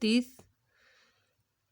30।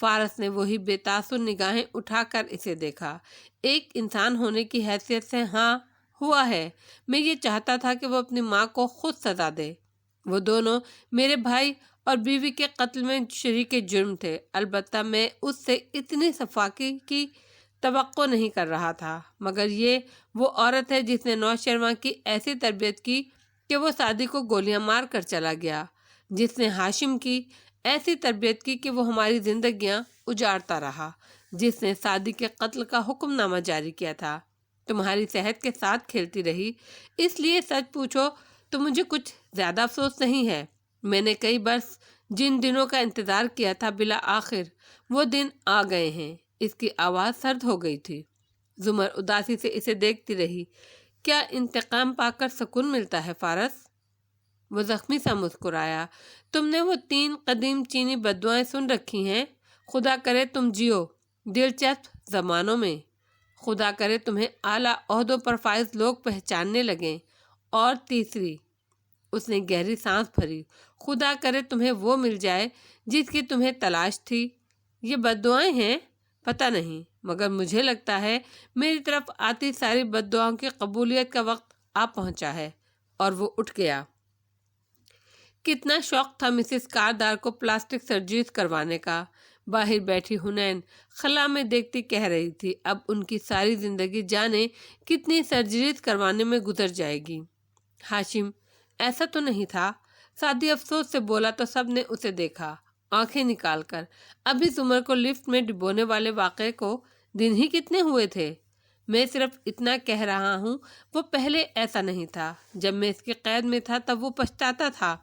فارس نے وہی بے تاثر نگاہیں اٹھا کر اسے دیکھا۔ ایک انسان ہونے کی حیثیت سے ہاں ہوا ہے، میں یہ چاہتا تھا کہ وہ اپنی ماں کو خود سزا دے۔ وہ دونوں میرے بھائی اور بیوی کے قتل میں شریک جرم تھے، البتہ میں اس سے اتنی صفائی کی توقع نہیں کر رہا تھا، مگر یہ وہ عورت ہے جس نے نوشیروان کی ایسی تربیت کی کہ وہ سعدی کو گولیاں مار کر چلا گیا، جس نے ہاشم کی ایسی تربیت کی کہ وہ ہماری زندگیاں اجاڑتا رہا، جس نے سعدی کے قتل کا حکم نامہ جاری کیا تھا، تمہاری صحت کے ساتھ کھیلتی رہی۔ اس لیے سچ پوچھو تو مجھے کچھ زیادہ افسوس نہیں ہے۔ میں نے کئی برس جن دنوں کا انتظار کیا تھا، بالآخر وہ دن آ گئے ہیں۔ اس کی آواز سرد ہو گئی تھی۔ زمر اداسی سے اسے دیکھتی رہی۔ کیا انتقام پا کر سکون ملتا ہے فارس؟ وہ زخمی سا مسکرایا۔ تم نے وہ 3 قدیم چینی بددعائیں سن رکھی ہیں؟ خدا کرے تم جیو دلچسپ زمانوں میں، خدا کرے تمہیں اعلیٰ عہدوں پر فائز لوگ پہچاننے لگیں، اور تیسری، اس نے گہری سانس بھری، خدا کرے تمہیں وہ مل جائے جس کی تمہیں تلاش تھی۔ یہ بددعائیں ہیں؟ پتہ نہیں، مگر مجھے لگتا ہے میری طرف آتی ساری بددعاؤں کی قبولیت کا وقت آ پہنچا ہے۔ اور وہ اٹھ گیا۔ کتنا شوق تھا مسز کاردار کو پلاسٹک سرجریز کروانے کا۔ باہر بیٹھی حنین خلا میں دیکھتی کہہ رہی تھی، اب ان کی ساری زندگی جانے کتنی سرجریز کروانے میں گزر جائے گی۔ ہاشم، ایسا تو نہیں تھا؟ سعدی افسوس سے بولا تو سب نے اسے دیکھا، آنکھیں نکال کر۔ ابھی زمر کو لفٹ میں ڈبونے والے واقعے کو دن ہی کتنے ہوئے تھے؟ میں صرف اتنا کہہ رہا ہوں، وہ پہلے ایسا نہیں تھا۔ جب میں اس کی قید میں تھا تب وہ پچھتاتا تھا۔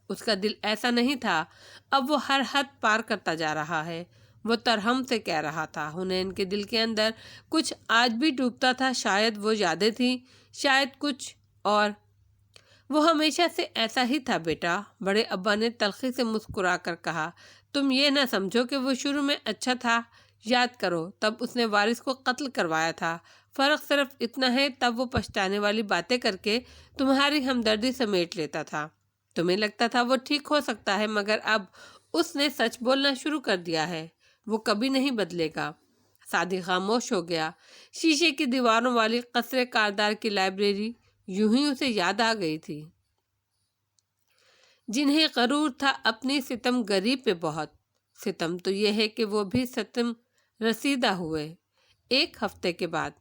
اس کا دل ایسا نہیں تھا، اب وہ ہر حد پار کرتا جا رہا ہے۔ وہ ترہم سے کہہ رہا تھا۔ حنین کے دل کے اندر کچھ آج بھی ڈوبتا تھا، شاید وہ یادیں تھیں، شاید کچھ اور۔ وہ ہمیشہ سے ایسا ہی تھا بیٹا، بڑے ابا نے تلخی سے مسکرا کر کہا۔ تم یہ نہ سمجھو کہ وہ شروع میں اچھا تھا، یاد کرو تب اس نے وارث کو قتل کروایا تھا۔ فرق صرف اتنا ہے، تب وہ پچھتانے والی باتیں کر کے تمہاری ہمدردی سمیٹ لیتا تھا۔ تمہیں لگتا تھا وہ ٹھیک ہو سکتا ہے، مگر اب اس نے سچ بولنا شروع کر دیا ہے، وہ کبھی نہیں بدلے گا۔ سعدی خاموش ہو گیا۔ شیشے کی دیواروں والی قصر کاردار کی لائبریری یوں ہی اسے یاد آ گئی تھی۔ جنہیں غرور تھا اپنی ستم گری پہ بہت، ستم تو یہ ہے کہ وہ بھی ستم رسیدہ ہوئے۔ 1 ہفتے کے بعد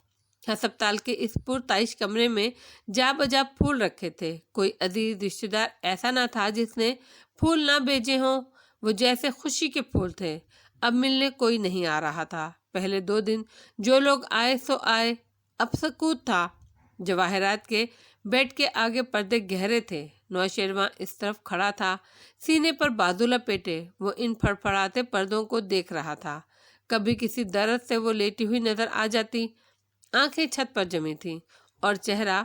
ہسپتال کے اس پرتعیش کمرے میں جا بجا پھول رکھے تھے۔ کوئی عزیز رشتہ دار ایسا نہ تھا جس نے پھول نہ بھیجے ہوں۔ وہ جیسے خوشی کے پھول تھے۔ اب ملنے کوئی نہیں آ رہا تھا۔ پہلے 2 دن جو لوگ آئے سو آئے، اب سکوت تھا۔ جواہرات کے بیڈ کے آگے پردے گہرے تھے۔ نوشیروان اس طرف کھڑا تھا، سینے پر بازو لپیٹے، وہ ان پھڑپھڑاتے پردوں کو دیکھ رہا تھا۔ کبھی کسی درد سے وہ لیٹی ہوئی نظر آ جاتی، آنکھیں چھت پر جمی تھیں اور چہرہ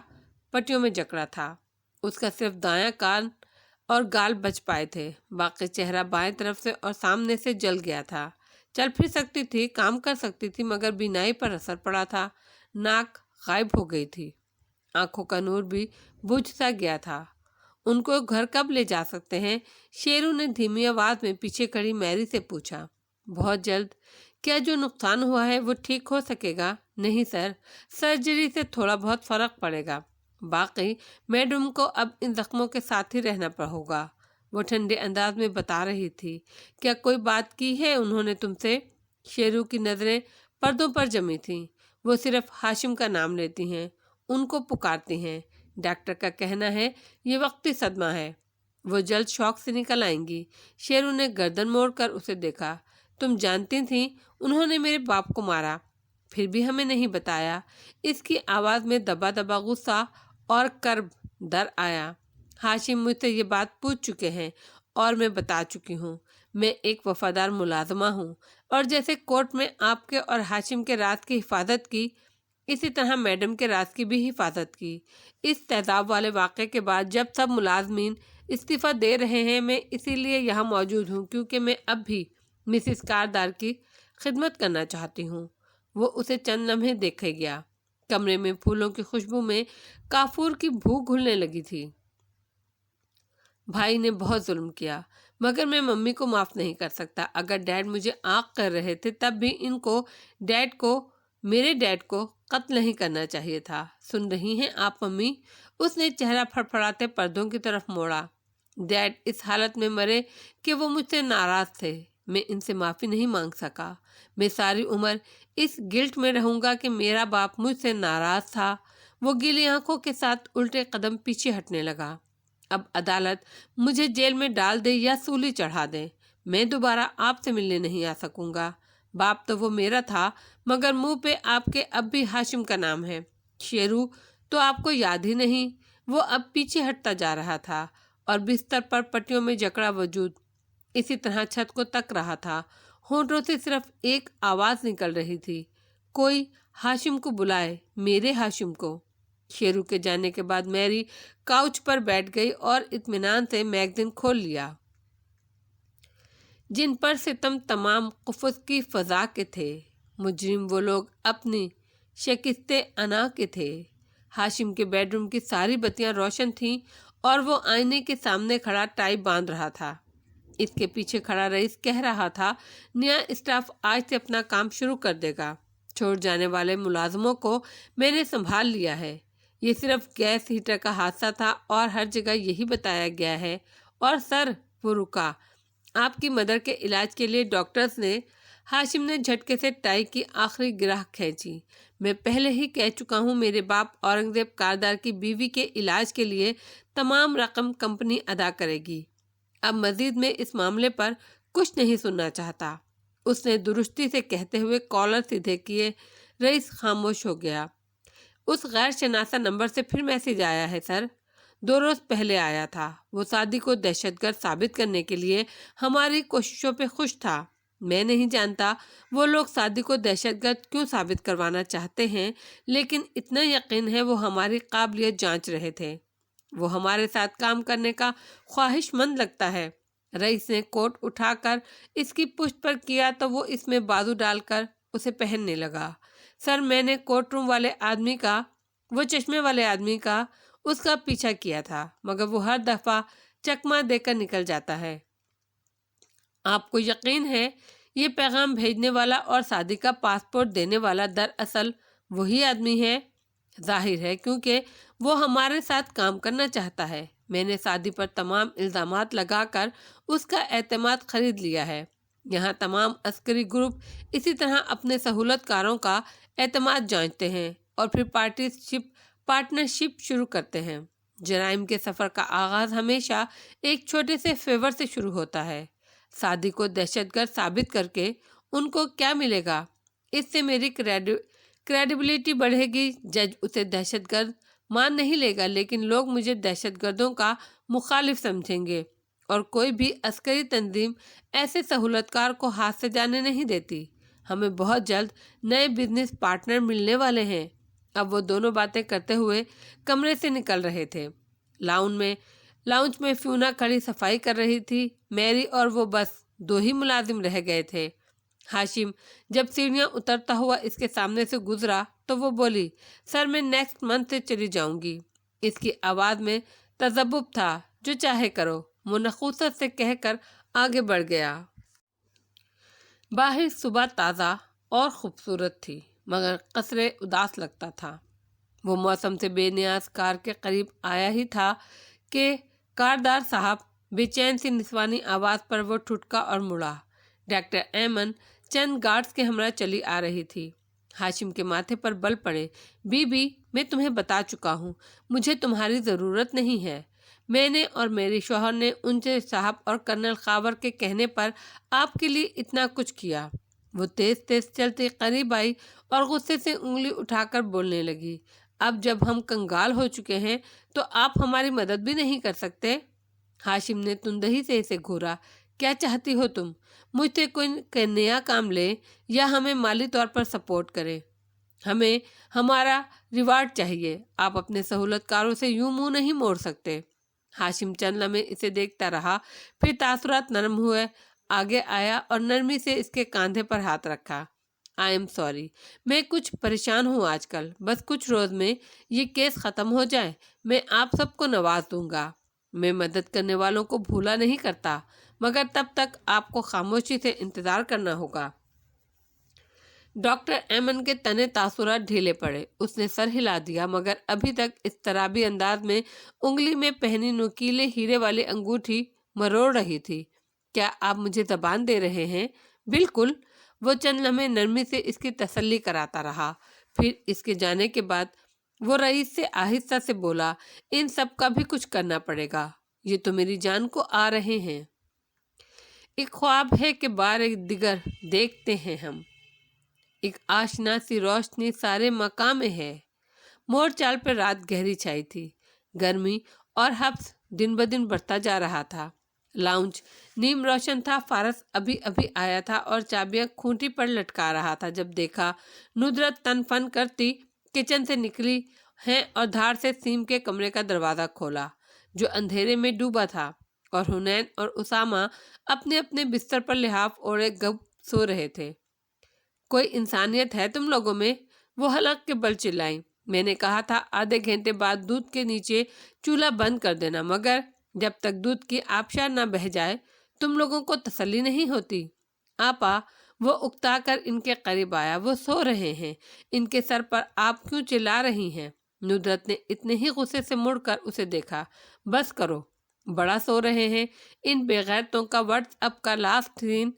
پٹیوں میں جکڑا تھا۔ اس کا صرف دایاں کان اور گال بچ پائے تھے، باقی چہرہ بائیں طرف سے اور سامنے سے جل گیا تھا۔ چل پھر سکتی تھی، کام کر سکتی تھی، مگر بینائی پر اثر پڑا تھا، ناک غائب ہو گئی تھی، آنکھوں کا نور بھی بجھ سا گیا تھا۔ ان کو گھر کب لے جا سکتے ہیں؟ شیرو نے دھیمی آواز میں پیچھے کھڑی میری سے پوچھا۔ بہت جلد۔ کیا جو نقصان ہوا ہے وہ ٹھیک ہو سکے گا؟ نہیں سر، سرجری سے تھوڑا بہت فرق پڑے گا، باقی میڈم کو اب ان زخموں کے ساتھ ہی رہنا ہوگا، وہ ٹھنڈے انداز میں بتا رہی تھی۔ کیا کوئی بات کی ہے انہوں نے تم سے؟ شیرو کی نظریں پردوں پر جمی تھیں۔ وہ صرف ہاشم کا نام لیتی ہیں، ان کو پکارتی ہیں۔ ڈاکٹر کا کہنا ہے یہ وقتی صدمہ ہے، وہ جلد شوق سے نکل آئیں گی۔ شیرو نے گردن موڑ کر اسے دیکھا۔ تم جانتی تھیں انہوں نے میرے باپ کو مارا، پھر بھی ہمیں نہیں بتایا؟ اس کی آواز میں دبا دبا غصہ اور کرب در آیا۔ ہاشم مجھ سے یہ بات پوچھ چکے ہیں اور میں بتا چکی ہوں۔ میں ایک وفادار ملازمہ ہوں، اور جیسے کورٹ میں آپ کے اور ہاشم کے راز کی حفاظت کی، اسی طرح میڈم کے راز کی بھی حفاظت کی۔ اس تیزاب والے واقعے کے بعد جب سب ملازمین استعفیٰ دے رہے ہیں، میں اسی لیے یہاں موجود ہوں، کیونکہ میں اب بھی مسز کاردار کی خدمت کرنا چاہتی ہوں۔ وہ اسے چند لمحے دیکھے گیا۔ کمرے میں پھولوں کی خوشبو میں کافور کی بھو گھلنے لگی تھی۔ بھائی نے بہت ظلم کیا، مگر میں ممی کو معاف نہیں کر سکتا۔ اگر ڈیڈ مجھے آنکھ کر رہے تھے تب بھی ان کو میرے ڈیڈ کو قتل نہیں کرنا چاہیے تھا۔ سن رہی ہیں آپ ممی؟ اس نے چہرہ پھڑپھڑاتے پردوں کی طرف موڑا۔ ڈیڈ اس حالت میں مرے کہ وہ مجھ سے ناراض تھے۔ میں ان سے معافی نہیں مانگ سکا۔ میں ساری عمر اس گلٹ میں رہوں گا کہ میرا باپ مجھ سے ناراض تھا۔ وہ گیلی آنکھوں کے ساتھ الٹے قدم پیچھے ہٹنے لگا۔ اب عدالت مجھے جیل میں ڈال دے یا سولی چڑھا دے، میں دوبارہ آپ سے ملنے نہیں آ سکوں گا۔ باپ تو وہ میرا تھا، مگر منہ پہ آپ کے اب بھی ہاشم کا نام ہے۔ شیرو تو آپ کو یاد ہی نہیں۔ وہ اب پیچھے ہٹتا جا رہا تھا اور بستر پر پٹیوں میں جکڑا وجود اسی طرح چھت کو تک رہا تھا۔ ہونٹوں سے صرف ایک آواز نکل رہی تھی، کوئی ہاشم کو بلائے، میرے ہاشم کو۔ شیرو کے جانے کے بعد میری کاؤچ پر بیٹھ گئی اور اطمینان سے میگزین کھول لیا، جن پر ستم تمام قفس کی فضا کے تھے۔ مجرم وہ لوگ اپنی شکستِ انا کے تھے۔ ہاشم کے بیڈ روم کی ساری بتیاں روشن تھیں اور وہ آئینے کے سامنے کھڑا ٹائی باندھ رہا تھا۔ اس کے پیچھے کھڑا رئیس کہہ رہا تھا، نیا اسٹاف آج سے اپنا کام شروع کر دے گا۔ چھوڑ جانے والے ملازموں کو میں نے سنبھال لیا ہے۔ یہ صرف گیس ہیٹر کا حادثہ تھا اور ہر جگہ یہی بتایا گیا ہے۔ اور سر، وہ رکا، آپ کی مدر کے علاج کے لیے ڈاکٹرز نے۔ ہاشم نے جھٹکے سے ٹائی کی آخری گرہ کھینچی۔ میں پہلے ہی کہہ چکا ہوں، میرے باپ اورنگزیب کاردار کی بیوی کے علاج کے لیے تمام رقم کمپنی ادا کرے گی۔ اب مزید میں اس معاملے پر کچھ نہیں سننا چاہتا، اس نے درستی سے کہتے ہوئے کالر سیدھے کیے۔ رئیس خاموش ہو گیا۔ اس غیر شناسہ نمبر سے پھر میسج آیا ہے سر، 2 روز پہلے آیا تھا۔ وہ سعدی کو دہشت گرد ثابت کرنے کے لیے ہماری کوششوں پہ خوش تھا۔ میں نہیں جانتا وہ لوگ سعدی کو دہشت گرد کیوں ثابت کروانا چاہتے ہیں، لیکن اتنا یقین ہے وہ ہماری قابلیت جانچ رہے تھے۔ وہ ہمارے ساتھ کام کرنے کا خواہش مند لگتا ہے۔ رئیس نے کوٹ اٹھا کر اس کی پشت پر کیا تو وہ اس میں بازو ڈال کر اسے پہننے لگا۔ سر، میں نے کورٹ روم والے آدمی کا، وہ چشمے والے آدمی کا، اس کا پیچھا کیا تھا، مگر وہ ہر دفعہ چکمہ دے کر نکل جاتا ہے۔ آپ کو یقین ہے یہ پیغام بھیجنے والا اور سعدی کا پاسپورٹ دینے والا دراصل وہی آدمی ہے؟ ظاہر ہے، کیونکہ وہ ہمارے ساتھ کام کرنا چاہتا ہے۔ میں نے سعدی پر تمام الزامات لگا کر اس کا اعتماد خرید لیا ہے۔ یہاں تمام عسکری گروپ اسی طرح اپنے سہولت کاروں کا اعتماد جانچتے ہیں اور پھر پارٹنرشپ شروع کرتے ہیں۔ جرائم کے سفر کا آغاز ہمیشہ ایک چھوٹے سے فیور سے شروع ہوتا ہے۔ سعدی کو دہشت گرد ثابت کر کے ان کو کیا ملے گا؟ اس سے میری کریڈیبلٹی بڑھے گی۔ جج اسے دہشت گرد مان نہیں لے گا، لیکن لوگ مجھے دہشت گردوں کا مخالف سمجھیں گے، اور کوئی بھی عسکری تنظیم ایسے سہولت کار کو ہاتھ سے جانے نہیں دیتی۔ ہمیں بہت جلد نئے بزنس پارٹنر ملنے والے ہیں۔ اب وہ دونوں باتیں کرتے ہوئے کمرے سے نکل رہے تھے۔ لاؤنج میں فیونا کھڑی صفائی کر رہی تھی۔ میری اور وہ بس 2 ہی ملازم رہ گئے تھے۔ ہاشم جب سیڑھیاں اترتا ہوا اس کے سامنے سے گزرا تو وہ بولی، سر، میں نیکسٹ منتھ سے چلی جاؤں گی۔ اس کی آواز میں تذبذب تھا۔ جو چاہے کرو، وہ نخوست سے کہہ کر آگے بڑھ گیا۔ باہر صبح تازہ اور خوبصورت تھی، مگر قصرے اداس لگتا تھا۔ وہ موسم سے بے نیاز کار کے قریب آیا ہی تھا کہ کاردار صاحب، بے چین سی نسوانی آواز پر وہ ٹھٹکا اور مڑا۔ ڈاکٹر ایمن چند گارڈز کے ہمراہ چلی آ رہی تھی۔ ہاشم کے ماتھے پر بل پڑے۔ بی بی، میں تمہیں بتا چکا ہوں، مجھے تمہاری ضرورت نہیں ہے۔ میں نے اور میرے شوہر نے انچے صاحب اور کرنل خاور کے کہنے پر آپ کے لیے اتنا کچھ کیا۔ وہ تیز تیز چلتی قریب آئی اور غصے سے انگلی اٹھا کر بولنے لگی، اب جب ہم کنگال ہو چکے ہیں تو آپ ہماری مدد بھی نہیں کر سکتے؟ ہاشم نے تندہی سے اسے گھورا۔ کیا چاہتی ہو تم؟ مجھ سے کوئی نیا کام لے یا ہمیں مالی طور پر سپورٹ کرے؟ ہمیں ہمارا ریوارڈ چاہیے۔ آپ اپنے سہولت کاروں سے یوں منہ نہیں موڑ سکتے۔ ہاشم چند لمحے اسے دیکھتا رہا، پھر تاثرات نرم ہوئے آگے آیا اور نرمی سے اس کے کاندھے پر ہاتھ رکھا۔ آئی ایم سوری، میں کچھ پریشان ہوں آج کل۔ بس کچھ روز میں یہ کیس ختم ہو جائے، میں آپ سب کو نواز دوں گا۔ میں مدد کرنے والوں کو بھولا نہیں کرتا، مگر تب تک آپ کو خاموشی سے انتظار کرنا ہوگا۔ ڈاکٹر ایمن کے تنے تاثرات ڈھیلے پڑے۔ اس نے سر ہلا دیا، مگر ابھی تک اضطرابی انداز میں انگلی میں پہنی نوکیلے ہیرے والی انگوٹھی مروڑ رہی تھی۔ کیا آپ مجھے زبان دے رہے ہیں؟ بالکل۔ وہ چند لمحے نرمی سے اس کی تسلی کراتا رہا، پھر اس کے جانے کے بعد وہ رئیس سے آہستہ سے بولا، ان سب کا بھی کچھ کرنا پڑے گا، یہ تو میری جان کو آ رہے ہیں۔ ایک خواب ہے کہ بار دیگر دیکھتے ہیں ہم، ایک آشنا سی روشنی سارے مقام میں ہے۔ مور چال پر رات گہری چھائی تھی، گرمی اور حبس دن بدن بڑھتا جا رہا تھا۔ لاؤنج نیم روشن تھا، فارس ابھی ابھی آیا تھا اور چابیاں کھونٹی پر لٹکا رہا تھا جب دیکھا ندرت تن فن کرتی کچن سے نکلی ہیں اور دھاڑ سے سیم کے کمرے کا دروازہ کھولا جو اندھیرے میں ڈوبا تھا، اور حنین اور اسامہ اپنے اپنے بستر پر لحاف اوڑے گپ سو رہے تھے۔ کوئی انسانیت ہے تم لوگوں میں؟ وہ حلق کے بل چلائیں۔ میں نے کہا تھا آدھے گھنٹے بعد دودھ کے نیچے چولہا بند کر دینا، مگر جب تک دودھ کی آبشار نہ بہہ جائے تم لوگوں کو تسلی نہیں ہوتی۔ آپا، وہ اکتا کر ان کے قریب آیا، وہ سو رہے ہیں، ان کے سر پر آپ کیوں چلا رہی ہیں؟ ندرت نے اتنے ہی غصے سے مڑ کر اسے دیکھا۔ بس کرو، بڑا سو رہے ہیں۔ ان بے غیرتوں کا واٹس اپ کا لاسٹ سین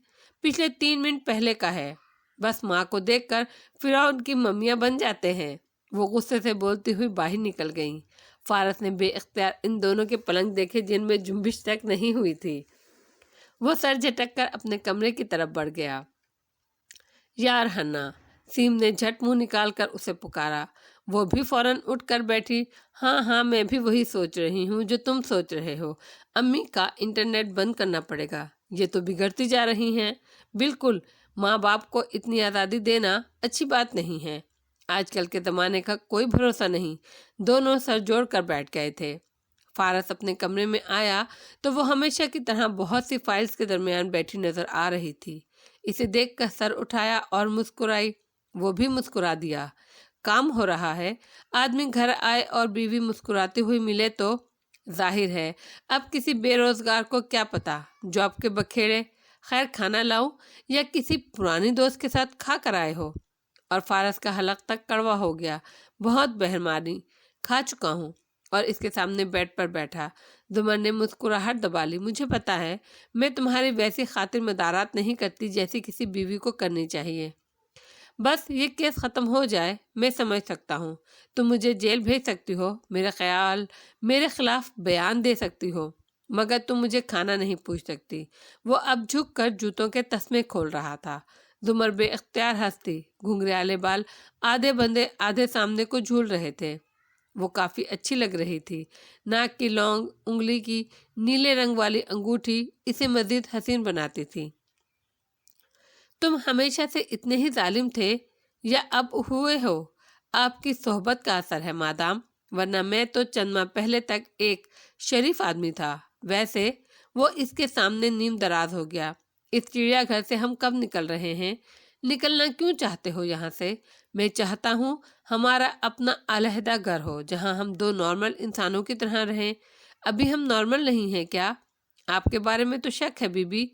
پچھلے 3 منٹ پہلے کا ہے، بس ماں کو دیکھ کر فرعون کی ممیاں بن جاتے ہیں۔ وہ غصے سے بولتی ہوئی باہر نکل گئیں۔ فارس نے بے اختیار ان دونوں کے پلنگ دیکھے جن میں جنبش تک نہیں ہوئی تھی۔ وہ سر جھٹک کر اپنے کمرے کی طرف بڑھ گیا۔ یار ہنا، سیم نے جھٹ منہ نکال کر اسے پکارا۔ وہ بھی فوراً اٹھ کر بیٹھی۔ ہاں ہاں، میں بھی وہی سوچ رہی ہوں جو تم سوچ رہے ہو، امی کا انٹرنیٹ بند کرنا پڑے گا، یہ تو بگڑتی جا رہی ہیں۔ بالکل، ماں باپ کو اتنی آزادی دینا اچھی بات نہیں ہے، آج کل کے زمانے کا کوئی بھروسہ نہیں۔ دونوں سر جوڑ کر بیٹھ گئے تھے۔ فارس اپنے کمرے میں آیا تو وہ ہمیشہ کی طرح بہت سی فائلز کے درمیان بیٹھی نظر آ رہی تھی۔ اسے دیکھ کر سر اٹھایا اور مسکرائی۔ وہ بھی مسکرا دیا۔ کام ہو رہا ہے۔ آدمی گھر آئے اور بیوی مسکراتی ہوئی ملے تو ظاہر ہے اب کسی بے روزگار کو کیا پتا جاب کے بکھیڑے خیر کھانا لاؤں یا کسی پرانی دوست کے ساتھ کھا کر آئے ہو۔ اور فارس کا حلق تک کڑوا ہو گیا۔ بہت بہرمانی، کھا چکا ہوں۔ اور اس کے سامنے بیڈ پر بیٹھا۔ زمر نے مسکراہٹ دبا لی۔ مجھے پتا ہے میں تمہاری ویسی خاطر مدارات نہیں کرتی جیسی کسی بیوی کو کرنی چاہیے۔ بس یہ کیس ختم ہو جائے، میں سمجھ سکتا ہوں تم مجھے جیل بھیج سکتی ہو، میرے خلاف بیان دے سکتی ہو، مگر تم مجھے کھانا نہیں پوچھ سکتی۔ وہ اب جھک کر جوتوں کے تسمے کھول رہا تھا۔ زمر بے اختیار ہنستی۔ گھنگریالے بال آدھے بندے آدھے سامنے کو جھول رہے تھے۔ وہ کافی اچھی لگ رہی تھی۔ ناک کی لونگ انگلی کی نیلے رنگ والی انگوٹھی اسے مزید حسین بناتی تھی۔ تم ہمیشہ سے اتنے ہی ظالم تھے یا اب ہوئے ہو؟ آپ کی صحبت کا اثر ہے مادام، ورنہ میں تو چند ماہ پہلے تک ایک شریف آدمی تھا۔ ویسے وہ اس کے سامنے نیم دراز ہو گیا۔ اس چڑیا گھر سے ہم کب نکل رہے ہیں؟ نکلنا کیوں چاہتے ہو یہاں سے؟ میں چاہتا ہوں ہمارا اپنا علیحدہ گھر ہو جہاں ہم 2 نارمل انسانوں کی طرح رہیں۔ ابھی ہم نارمل نہیں ہیں کیا؟ آپ کے بارے میں تو شک ہے بی بی۔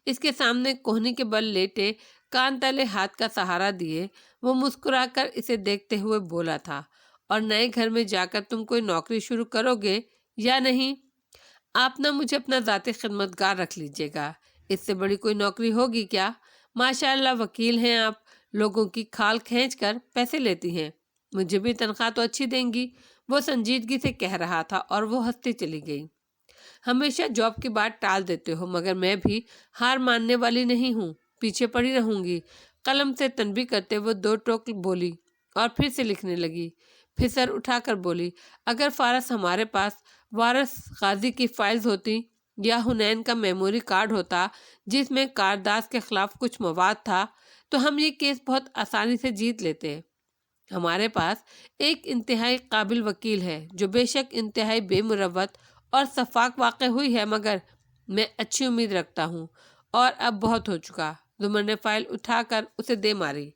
اس کے سامنے کوہنی کے بل لیٹے کان تلے ہاتھ کا سہارا دیے وہ مسکرا کر اسے دیکھتے ہوئے بولا تھا، اور نئے گھر میں جا کر تم کوئی نوکری شروع کرو گے یا نہیں؟ آپ نہ مجھے اپنا ذاتی خدمتگار رکھ لیجیے گا، اس سے بڑی کوئی نوکری ہوگی کیا؟ ماشاءاللہ وکیل ہیں آپ، لوگوں کی کھال کھینچ کر پیسے لیتی ہیں، مجھے بھی تنخواہ تو اچھی دیں گی۔ وہ سنجیدگی سے کہہ رہا تھا اور وہ ہنستی چلی گئی۔ ہمیشہ جاب کی بات ٹال دیتے ہو، مگر میں بھی ہار ماننے والی نہیں ہوں، پیچھے پڑی رہوں گی۔ قلم سے تنبیہ کرتے وہ 2 ٹوک بولی اور پھر سے لکھنے لگی۔ پھر سر اٹھا کر بولی، اگر فارس ہمارے پاس وارث غازی کی فائلز ہوتی یا حنین کا میموری کارڈ ہوتا جس میں کارداز کے خلاف کچھ مواد تھا تو ہم یہ کیس بہت آسانی سے جیت لیتے۔ ہمارے پاس ایک انتہائی قابل وکیل ہے جو بے شک انتہائی بے مروت اور شفاق واقع ہوئی ہے، مگر میں اچھی امید رکھتا ہوں، اور اب بہت ہو چکا۔ زمر نے فائل اٹھا کر اسے دے ماری۔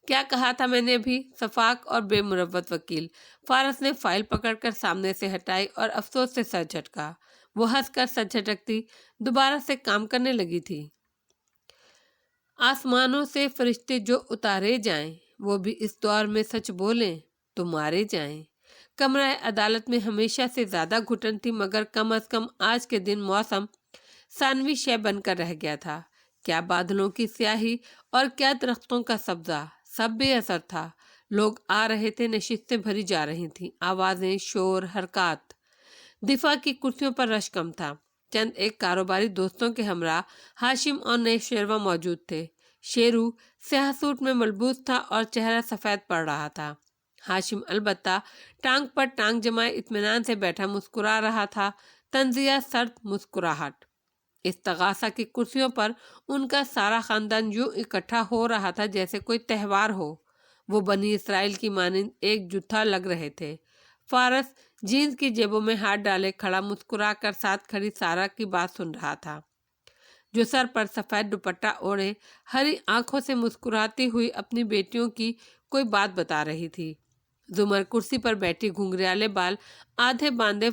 کیا کہا تھا میں نے ابھی؟ شفاق اور بے مروت وکیل۔ فارس نے فائل پکڑ کر سامنے سے ہٹائی اور افسوس سے سر جھٹکا۔ وہ ہنس کر سر جھٹکتی دوبارہ سے کام کرنے لگی تھی۔ آسمانوں سے فرشتے جو اتارے جائیں، وہ بھی اس دور میں سچ بولیں تو مارے جائیں۔ کمرہ عدالت میں ہمیشہ سے زیادہ گھٹن تھی، مگر کم از کم آج کے دن موسم ثانوی شے بن کر رہ گیا تھا۔ کیا بادلوں کی سیاہی اور کیا درختوں کا سبزہ، سب بے اثر تھا۔ لوگ آ رہے تھے، نشستیں بھری جا رہی تھیں، آوازیں، شور، حرکات۔ دفاع کی کرسیوں پر رش کم تھا۔ چند ایک کاروباری دوستوں کے ہمراہ ہاشم اور نئے شیرواں موجود تھے۔ شیرو سیاہ سوٹ میں ملبوس تھا اور چہرہ سفید پڑ رہا تھا۔ ہاشم البتہ ٹانگ پر ٹانگ جمائے اطمینان سے بیٹھا مسکرا رہا تھا، طنزیہ سرد مسکراہٹ۔ استغاثہ کی کرسیوں پر ان کا سارا خاندان یوں اکٹھا ہو رہا تھا جیسے کوئی تہوار ہو۔ وہ بنی اسرائیل کی مانند ایک جتھا لگ رہے تھے۔ فارس جینز کی جیبوں میں ہاتھ ڈالے کھڑا مسکرا کر ساتھ کھڑی سارا کی بات سن رہا تھا، جو سر پر سفید دوپٹہ اوڑھے ہری آنکھوں سے مسکراتی ہوئی اپنی بیٹیوں کی کوئی بات بتا رہی تھی۔ زمر کرسی پر بیٹھی گھنگریالے بال آدھے باندھے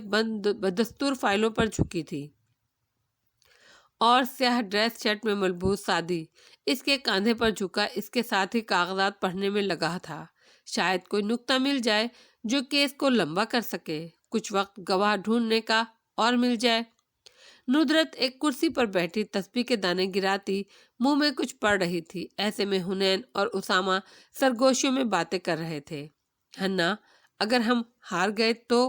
بدستور فائلوں پر جھکی تھی اور سیاہ ڈریس شرٹ میں ملبوس سادی اس کے کاندھے پر جھکا اس کے ساتھ ہی کاغذات پڑھنے میں لگا تھا۔ شاید کوئی نکتہ مل جائے جو کیس کو لمبا کر سکے، کچھ وقت گواہ ڈھونڈنے کا اور مل جائے۔ ندرت ایک کرسی پر بیٹھی تسبیح کے دانے گراتی منہ میں کچھ پڑھ رہی تھی۔ ایسے میں حنین اور اسامہ سرگوشیوں میں باتیں کر رہے تھے۔ ہنا، اگر ہم ہار گئے تو،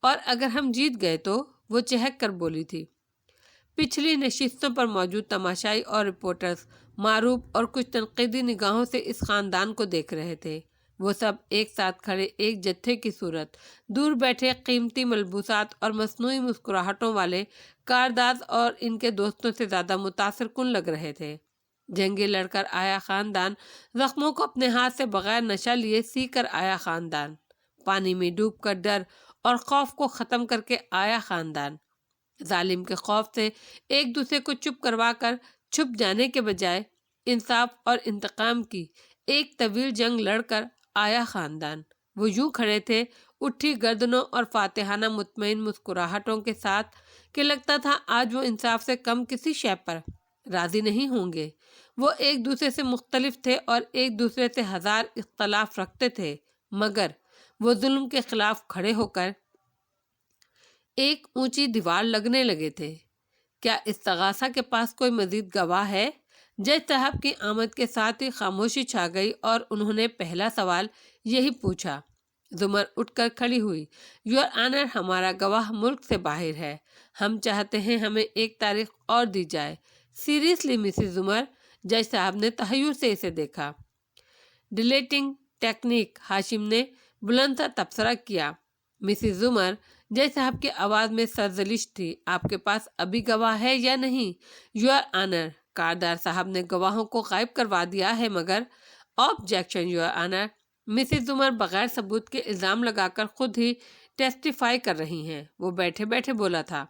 اور اگر ہم جیت گئے تو، وہ چہک کر بولی تھی۔ پچھلی نشستوں پر موجود تماشائی اور رپورٹرز معروف اور کچھ تنقیدی نگاہوں سے اس خاندان کو دیکھ رہے تھے۔ وہ سب ایک ساتھ کھڑے ایک جتھے کی صورت، دور بیٹھے قیمتی ملبوسات اور مصنوعی مسکراہٹوں والے کارداز اور ان کے دوستوں سے زیادہ متاثر کن لگ رہے تھے۔ جنگیں لڑ کر آیا خاندان، زخموں کو اپنے ہاتھ سے بغیر نشہ لیے سی کر آیا خاندان، پانی میں ڈوب کر ڈر اور خوف کو ختم کر کے آیا خاندان، ظالم کے خوف سے ایک دوسرے کو چپ کروا کر چھپ جانے کے بجائے انصاف اور انتقام کی ایک طویل جنگ لڑ کر آیا خاندان۔ وہ یوں کھڑے تھے اٹھی گردنوں اور فاتحانہ مطمئن مسکراہٹوں کے ساتھ کہ لگتا تھا آج وہ انصاف سے کم کسی شے پر راضی نہیں ہوں گے۔ وہ ایک دوسرے سے مختلف تھے اور ایک دوسرے سے ہزار اختلاف رکھتے تھے، مگر وہ ظلم کے خلاف کھڑے ہو کر ایک اونچی دیوار لگنے لگے تھے۔ کیا استغاثہ کے پاس کوئی مزید گواہ ہے؟ جج صاحب کی آمد کے ساتھ ہی خاموشی چھا گئی اور انہوں نے پہلا سوال یہی پوچھا۔ زمر اٹھ کر کھڑی ہوئی۔ یور آنر، ہمارا گواہ ملک سے باہر ہے، ہم چاہتے ہیں ہمیں ایک تاریخ اور دی جائے۔ سیریسلی مسز زمر؟ جج صاحب نے تحیر سے اسے دیکھا۔ ڈیلیٹنگ ٹیکنیک، ہاشم نے بلند سا تبصرہ کیا۔ مسز زمر، جج صاحب کی آواز میں سرزلش تھی، آپ کے پاس ابھی گواہ ہے یا نہیں؟ یور آنر، کاردار صاحب نے گواہوں کو غائب کروا دیا ہے، مگر آبجیکشن یور آنر، مسز زمر بغیر ثبوت کے الزام لگا کر خود ہی ٹیسٹیفائی کر رہی ہیں۔ وہ بیٹھے بیٹھے بولا تھا۔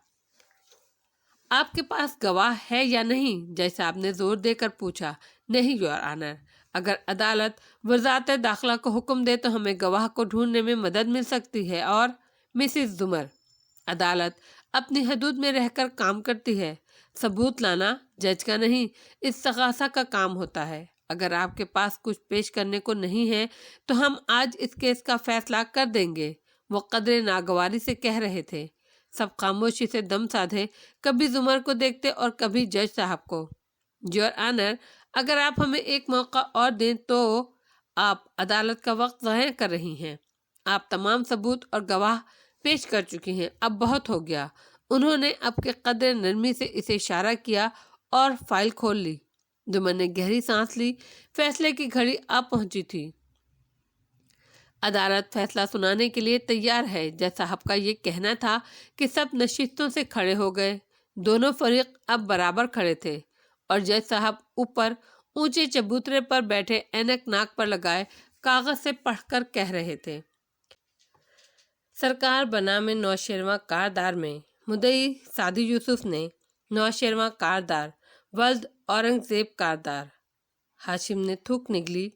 آپ کے پاس گواہ ہے یا نہیں؟ جج صاحب نے زور دے کر پوچھا۔ نہیں یور آنر، اگر عدالت وزارت داخلہ کو حکم دے تو ہمیں گواہ کو ڈھونڈنے میں مدد مل سکتی ہے، اور مسز زمر، عدالت اپنی حدود میں رہ کر کام کرتی ہے، ثبوت لانا جج کا نہیں استغاثہ کا کام ہوتا ہے۔ اگر آپ کے پاس کچھ پیش کرنے کو نہیں ہے تو ہم آج اس کیس کا فیصلہ کر دیں گے، وہ قدرے ناگواری سے کہہ رہے تھے۔ سب خاموشی سے دم سادھے، کبھی زمر کو دیکھتے اور کبھی جج صاحب کو۔ یور آنر، اگر آپ ہمیں ایک موقع اور دیں تو آپ عدالت کا وقت ضائع کر رہی ہیں۔ آپ تمام ثبوت اور گواہ پیش کر چکی ہیں، اب بہت ہو گیا۔ انہوں نے اب کے قدر نرمی سے اسے اشارہ کیا اور فائل کھول لی۔ زمر نے گہری سانس لی، فیصلے کی گھڑی آ پہنچی تھی۔ عدالت فیصلہ سنانے کے لیے تیار ہے۔ جج صاحب کا یہ کہنا تھا کہ سب نشستوں سے کھڑے ہو گئے۔ دونوں فریق اب برابر کھڑے تھے اور جج صاحب اوپر اونچے چبوترے پر بیٹھے اینک ناک پر لگائے کاغذ سے پڑھ کر کہہ رہے تھے۔ سرکار بنام نوشیروان کاردار میں مدعی سعدی یوسف نے نوشیروان کاردار ولد اورنگزیب کاردار۔ ہاشم نے تھوک نگلی۔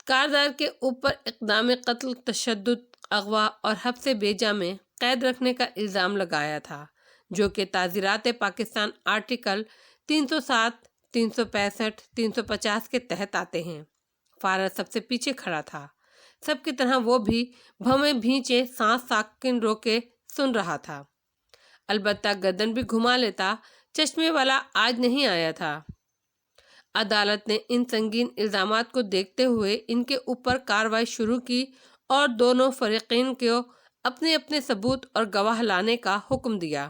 کاردار کے اوپر اقدام قتل، تشدد، اغوا اور حبس بیجا میں قید رکھنے کا الزام لگایا تھا، جو کہ تعزیرات پاکستان آرٹیکل 307، 365، 350 کے تحت آتے ہیں۔ فارغ سب سے پیچھے کھڑا تھا، سب کی طرح وہ بھی بھویں بھینچے سانس ساکن روکے سن رہا تھا۔ البتہ گردن بھی گھما لیتا، چشمے والا آج نہیں آیا تھا۔ عدالت نے ان سنگین الزامات کو دیکھتے ہوئے ان کے اوپر کارروائی شروع کی اور دونوں فریقین کو اپنے اپنے ثبوت اور گواہ لانے کا حکم دیا۔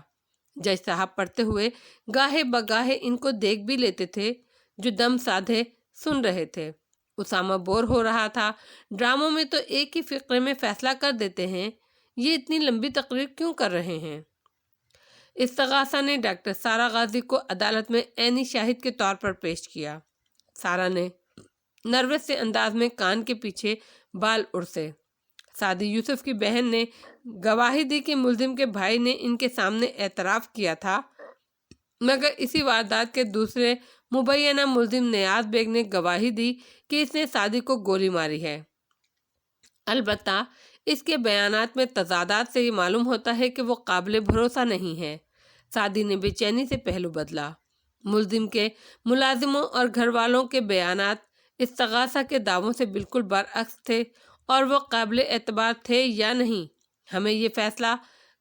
جج صاحب پڑھتے ہوئے گاہے بگاہے ان کو دیکھ بھی لیتے تھے، جو دم سادھے سن رہے تھے۔ اسامہ بور ہو رہا تھا۔ ڈراموں میں تو ایک ہی فقرے میں فیصلہ کر دیتے ہیں، یہ اتنی لمبی تقریر کیوں کر رہے ہیں؟ استغاثہ نے ڈاکٹر سارہ غازی کو عدالت میں عینی شاہد کے طور پر پیش کیا۔ سارہ نے نروس سے انداز میں کان کے پیچھے بال اڑسے۔ سعدی یوسف کی بہن نے گواہی دی کہ ملزم کے بھائی نے ان کے سامنے اعتراف کیا تھا، مگر اسی واردات کے دوسرے مبینہ ملزم نیاز بیگ نے گواہی دی کہ اس نے سعدی کو گولی ماری ہے۔ البتہ اس کے بیانات میں تضادات سے یہ معلوم ہوتا ہے کہ وہ قابل بھروسہ نہیں ہے۔ سعدی نے بے چینی سے پہلو بدلا۔ ملزم کے ملازموں اور گھر والوں کے بیانات استغاثہ کے دعووں سے بالکل برعکس تھے، اور وہ قابل اعتبار تھے یا نہیں، ہمیں یہ فیصلہ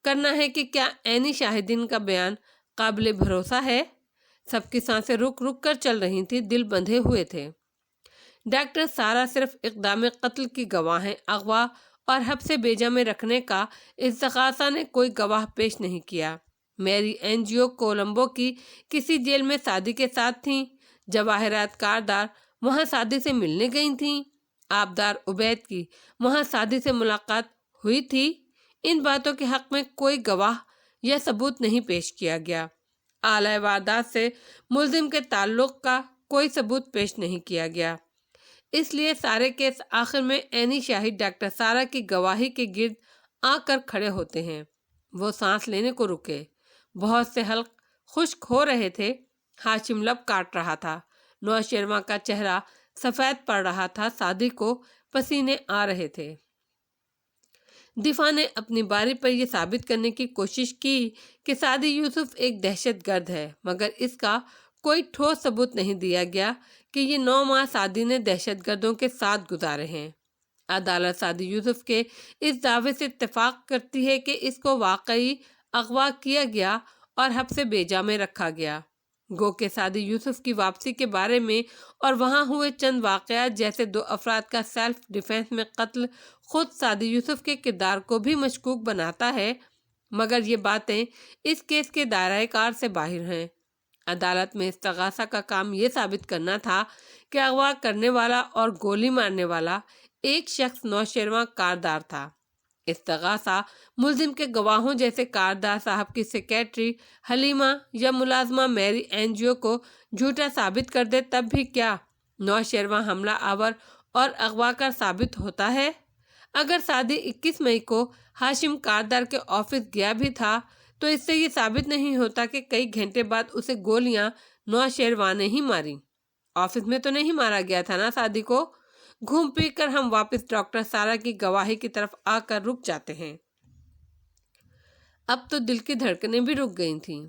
کرنا ہے کہ کیا عینی شاہدین کا بیان قابل بھروسہ ہے۔ سب کی سانسیں رک رک کر چل رہی تھی، دل بندھے ہوئے تھے۔ ڈاکٹر سارہ صرف اقدام قتل کی گواہ ہیں، اغوا اور حبس بیجا میں رکھنے کا استغاثہ نے کوئی گواہ پیش نہیں کیا۔ میری این جی او کولمبو کی کسی جیل میں سعدی کے ساتھ تھیں، جواہرات کاردار وہاں سعدی سے ملنے گئی تھیں، آبدار عبید کی وہاں سعدی سے ملاقات ہوئی تھی۔ ان باتوں کے حق میں کوئی گواہ یا ثبوت نہیں پیش کیا گیا۔ اعلی واردات سے ملزم کے تعلق کا کوئی ثبوت پیش نہیں کیا گیا۔ اس لیے سارے کیس آخر میں عینی شاہد ڈاکٹر سارہ کی گواہی کے گرد آ کر کھڑے ہوتے ہیں۔ وہ سانس لینے کو رکے، بہت سے حلق خشک ہو رہے تھے۔ ہاشم لب کاٹ رہا تھا، نوشیروان کا چہرہ سفید پڑ رہا تھا، سعدی کو پسینے آ رہے تھے۔ دفاع نے اپنی باری پر یہ ثابت کرنے کی کوشش کی کہ سعدی یوسف ایک دہشت گرد ہے، مگر اس کا کوئی ٹھوس ثبوت نہیں دیا گیا کہ یہ 9 ماہ سعدی نے دہشت گردوں کے ساتھ گزارے ہیں۔ عدالت سعدی یوسف کے اس دعوے سے اتفاق کرتی ہے کہ اس کو واقعی اغوا کیا گیا اور حبس بیجا میں رکھا گیا۔ گو کہ سعدی یوسف کی واپسی کے بارے میں اور وہاں ہوئے چند واقعات جیسے 2 افراد کا سیلف ڈیفینس میں قتل خود سعدی یوسف کے کردار کو بھی مشکوک بناتا ہے، مگر یہ باتیں اس کیس کے دائرۂ کار سے باہر ہیں۔ عدالت میں استغاثہ کا کام یہ ثابت کرنا تھا کہ اغوا کرنے والا اور گولی مارنے والا ایک شخص نوشیروان کاردار تھا۔ استغاثہ ملزم کے گواہوں جیسے کاردار صاحب کی سیکریٹری حلیمہ یا ملازمہ میری این جی او کو جھوٹا ثابت کر دے، تب بھی کیا نوشیروان حملہ آور اور اغوا کر ثابت ہوتا ہے؟ اگر سعدی 21 مئی کو ہاشم کاردار کے آفس گیا بھی تھا تو اس سے یہ ثابت نہیں ہوتا کہ کئی گھنٹے بعد اسے گولیاں نوشیروان نے ہی ماری۔ آفس میں تو نہیں مارا گیا تھا نا سعدی کو؟ گھوم پھر کر ہم واپس ڈاکٹر سارہ کی گواہی کی طرف آ کر رک جاتے ہیں۔ اب تو دل کی دھڑکنیں بھی رک گئی تھیں۔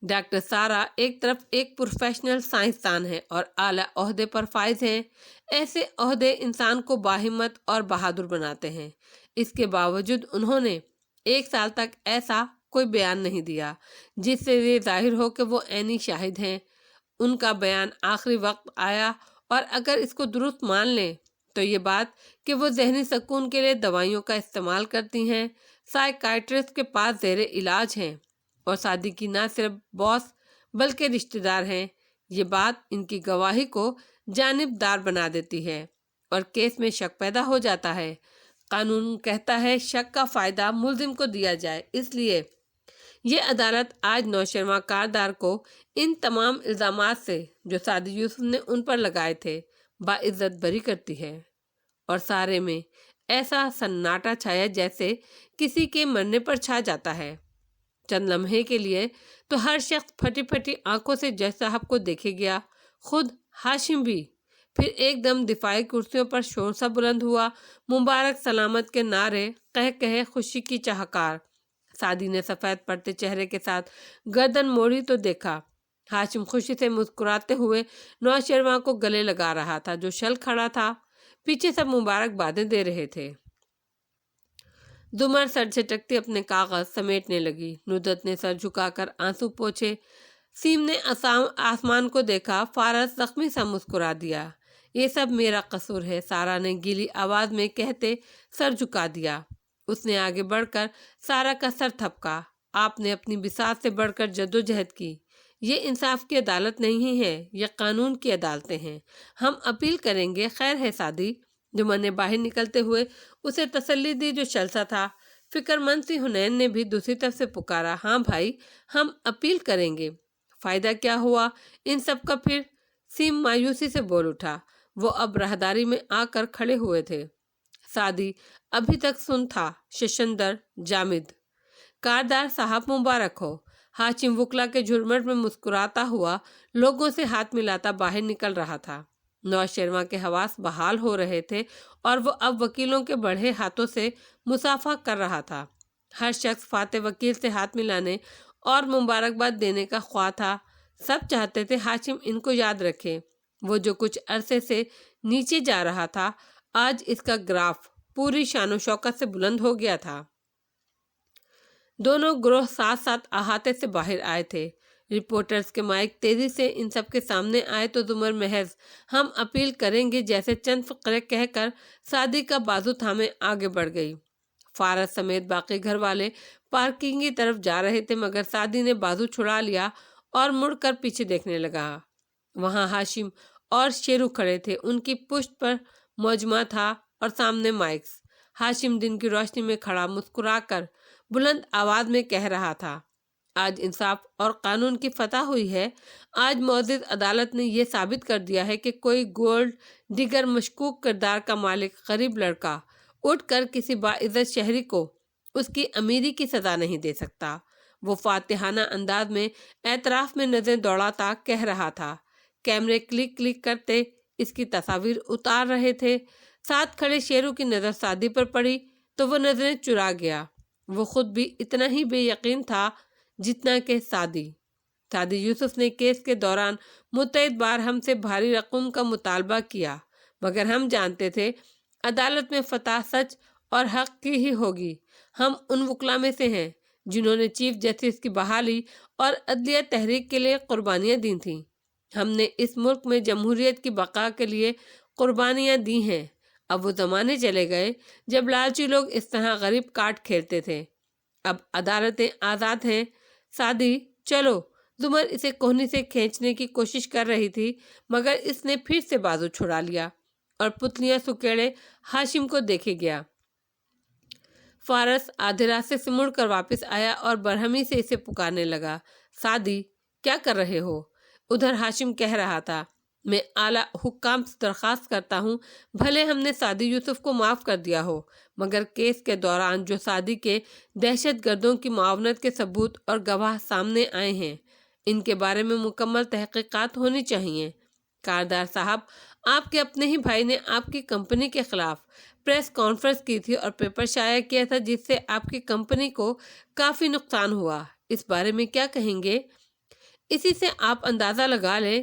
ڈاکٹر سارہ ایک طرف ایک پروفیشنل سائنسدان ہے اور اعلیٰ عہدے پر فائز ہیں۔ ایسے عہدے انسان کو باہمت اور بہادر بناتے ہیں۔ اس کے باوجود انہوں نے 1 سال تک ایسا کوئی بیان نہیں دیا جس سے یہ ظاہر ہو کہ وہ عینی شاہد ہیں۔ ان کا بیان آخری وقت آیا، اور اگر اس کو درست مان لیں تو یہ بات کہ وہ ذہنی سکون کے لیے دوائیوں کا استعمال کرتی ہیں، سائیکائٹرسٹ کے پاس زیر علاج ہیں اور سعدی کی نہ صرف باس بلکہ رشتہ دار ہیں، یہ بات ان کی گواہی کو جانبدار بنا دیتی ہے اور کیس میں شک پیدا ہو جاتا ہے۔ قانون کہتا ہے شک کا فائدہ ملزم کو دیا جائے، اس لیے یہ عدالت آج نوشیروان کاردار کو ان تمام الزامات سے جو سعدی یوسف نے ان پر لگائے تھے باعزت بری کرتی ہے۔ اور سارے میں ایسا سناٹا چھایا جیسے کسی کے مرنے پر چھا جاتا ہے۔ چند لمحے کے لیے تو ہر شخص پھٹی پھٹی آنکھوں سے جج صاحب کو دیکھے گیا، خود ہاشم بھی پھر ایک دم دفاعی کرسیوں پر شور سا بلند ہوا، مبارک سلامت کے نعرے، کہے خوشی کی چہکار۔ سعدی نے سفید پڑتے چہرے کے ساتھ گردن موڑی تو دیکھا ہاشم خوشی سے مسکراتے ہوئے نوشیروان کو گلے لگا رہا تھا جو شل کھڑا تھا۔ پیچھے سب مبارک بادیں دے رہے تھے۔ زمر سر جھٹکتی اپنے کاغذ سمیٹنے لگی۔ ندرت نے سر جھکا کر آنسو پوچھے۔ سیم نے آسمان کو دیکھا۔ فارس زخمی سا مسکرا دیا۔ یہ سب میرا قصور ہے، سارا نے گیلی آواز میں کہتے سر جھکا دیا۔ اس نے آگے بڑھ کر سارا کا سر تھپکا۔ آپ نے اپنی بساط سے بڑھ کر جدوجہد کی۔ یہ انصاف کی عدالت نہیں ہے، یہ قانون کی عدالتیں ہیں۔ ہم اپیل کریں گے۔ خیر ہے سعدی، جمر نے باہر نکلتے ہوئے اسے تسلی دی جو شلسا تھا۔ فکر مند سی حنین نے بھی دوسری طرف سے پکارا، ہاں بھائی، ہم اپیل کریں گے۔ فائدہ کیا ہوا ان سب کا پھر؟ سیم مایوسی سے بول اٹھا۔ وہ اب راہداری میں آ کر کھڑے ہوئے تھے۔ سعدی ابھی تک سن تھا۔ ششندر جامد، کاردار صاحب مبارک ہو۔ ہاشم وکلا کے جھرمٹ میں مسکراتا ہوا لوگوں سے ہاتھ ملاتا باہر نکل رہا تھا۔ نوشیروان کے حواس بحال ہو رہے تھے اور وہ اب وکیلوں کے بڑھے ہاتھوں سے مصافحہ کر رہا تھا۔ ہر شخص فاتح وکیل سے ہاتھ ملانے اور مبارکباد دینے کا خواہ تھا۔ سب چاہتے تھے ہاشم ان کو یاد رکھے۔ وہ جو کچھ عرصے سے نیچے جا رہا تھا، آج اس کا گراف پوری شان و شوکت سے بلند ہو گیا تھا۔ دونوں گروہ ساتھ ساتھ احاطے سے باہر آئے تھے۔ رپورٹرز کے مائک تیزی سے ان سب کے سامنے آئے تو زمر محض ہم اپیل کریں گے جیسے چند فقرے کہہ کر سعدی کا بازو تھامے آگے بڑھ گئی۔ فارس سمیت باقی گھر والے پارکنگ کی طرف جا رہے تھے مگر سعدی نے بازو چھڑا لیا اور مڑ کر پیچھے دیکھنے لگا۔ وہاں ہاشم اور شیرو کھڑے تھے، ان کی پشت پر مجمع تھا اور سامنے مائکس۔ ہاشم دن کی روشنی میں کھڑا مسکرا کر بلند آواز میں کہہ رہا تھا، آج انصاف اور قانون کی فتح ہوئی ہے۔ آج معزز عدالت نے یہ ثابت کر دیا ہے کہ کوئی گولڈ ڈگر مشکوک کردار کا مالک غریب لڑکا اٹھ کر کسی باعزت شہری کو اس کی امیری کی سزا نہیں دے سکتا۔ وہ فاتحانہ انداز میں اعتراف میں نظریں دوڑاتا کہہ رہا تھا۔ کیمرے کلک کلک کرتے اس کی تصاویر اتار رہے تھے۔ ساتھ کھڑے شیرو کی نظر سعدی پر پڑی تو وہ نظریں چرا گیا۔ وہ خود بھی اتنا ہی بے یقین تھا جتنا کہ سعدی یوسف نے کیس کے دوران متعدد بار ہم سے بھاری رقم کا مطالبہ کیا، مگر ہم جانتے تھے عدالت میں فتح سچ اور حق کی ہی ہوگی۔ ہم ان وکلا میں سے ہیں جنہوں نے چیف جسٹس کی بحالی اور عدلیہ تحریک کے لیے قربانیاں دی تھیں۔ ہم نے اس ملک میں جمہوریت کی بقا کے لیے قربانیاں دی ہیں۔ اب وہ زمانے چلے گئے جب لالچی لوگ اس طرح غریب کاٹ کھیلتے تھے۔ اب عدالتیں آزاد ہیں۔ سعدی چلو۔ زمر اسے کوہنی سے کھینچنے کی کوشش کر رہی تھی مگر اس نے پھر سے بازو چھڑا لیا اور پتلیاں سکیڑے ہاشم کو دیکھے گیا۔ فارس آدھے راستے سے مڑ کر واپس آیا اور برہمی سے اسے پکارنے لگا، سعدی کیا کر رہے ہو؟ ادھر ہاشم کہہ رہا تھا، میں اعلیٰ حکام سے درخواست کرتا ہوں بھلے ہم نے سعدی یوسف کو معاف کر دیا ہو مگر کیس کے دوران جو سعدی کے دہشت گردوں کی معاونت کے ثبوت اور گواہ سامنے آئے ہیں ان کے بارے میں مکمل تحقیقات ہونی چاہیے۔ کاردار صاحب، آپ کے اپنے ہی بھائی نے آپ کی کمپنی کے خلاف پریس کانفرنس کی تھی اور پیپر شائع کیا تھا جس سے آپ کی کمپنی کو کافی نقصان ہوا۔ اس بارے میں کیا کہیں گے؟ اسی سے آپ اندازہ لگا لیں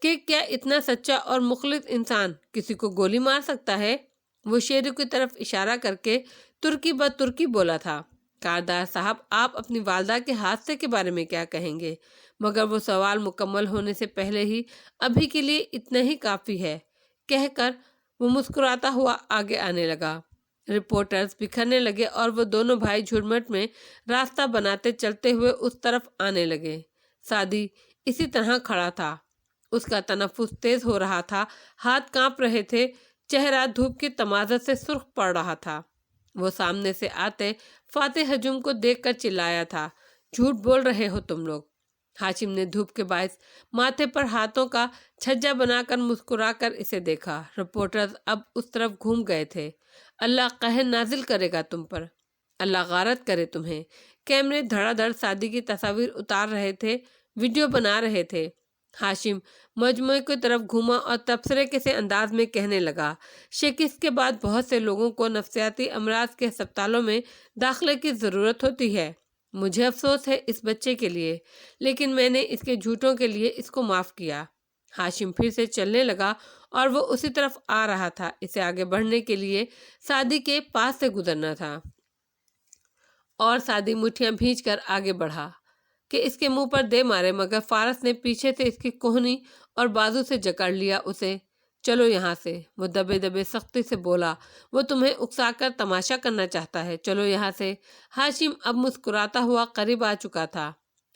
کیا اتنا سچا اور مخلص انسان کسی کو گولی مار سکتا ہے؟ وہ شیرو کی طرف اشارہ کر کے ترکی ترکی بولا تھا، کاردار صاحب آپ اپنی والدہ کے حادثے کے بارے میں کیا کہیں گے؟ مگر وہ سوال مکمل ہونے سے پہلے ہی ابھی کے لیے اتنا ہی کافی ہے کہہ کر وہ مسکراتا ہوا آگے آنے لگا۔ رپورٹرز بکھرنے لگے اور وہ دونوں بھائی جھرمٹ میں راستہ بناتے چلتے ہوئے اس طرف آنے لگے۔ سعدی اسی طرح کھڑا تھا، اس کا تنفس تیز ہو رہا تھا، ہاتھ کانپ رہے تھے، چہرہ دھوپ کی تمازت سے سرخ پڑ رہا تھا۔ وہ سامنے سے آتے فاتح ہجوم کو دیکھ کر چلایا تھا، جھوٹ بول رہے ہو تم لوگ۔ ہاشم نے دھوپ کے باعث ماتھے پر ہاتھوں کا چھجا بنا کر مسکرا کر اسے دیکھا۔ رپورٹرز اب اس طرف گھوم گئے تھے۔ اللہ قہر نازل کرے گا تم پر، اللہ غارت کرے تمہیں۔ کیمرے دھڑا دھڑ سعدی کی تصاویر اتار رہے تھے، ویڈیو بنا رہے تھے۔ ہاشم مجموعے کی طرف گھوما اور تبصرے کے سے انداز میں کہنے لگا، شکست کے بعد بہت سے لوگوں کو نفسیاتی امراض کے ہسپتالوں میں داخلے کی ضرورت ہوتی ہے۔ مجھے افسوس ہے اس بچے کے لیے، لیکن میں نے اس کے جھوٹوں کے لیے اس کو معاف کیا۔ ہاشم پھر سے چلنے لگا اور وہ اسی طرف آ رہا تھا۔ اسے آگے بڑھنے کے لیے سعدی کے پاس سے گزرنا تھا اور سعدی مٹھیاں بھینچ کر آگے بڑھا کہ اس کے منہ پر دے مارے، مگر فارس نے پیچھے سے اس کی کوہنی اور بازو سے جکڑ لیا اسے۔ چلو یہاں سے، وہ دبے دبے سختی سے بولا، وہ تمہیں اکسا کر تماشا کرنا چاہتا ہے، چلو یہاں سے۔ ہاشم اب مسکراتا ہوا قریب آ چکا تھا۔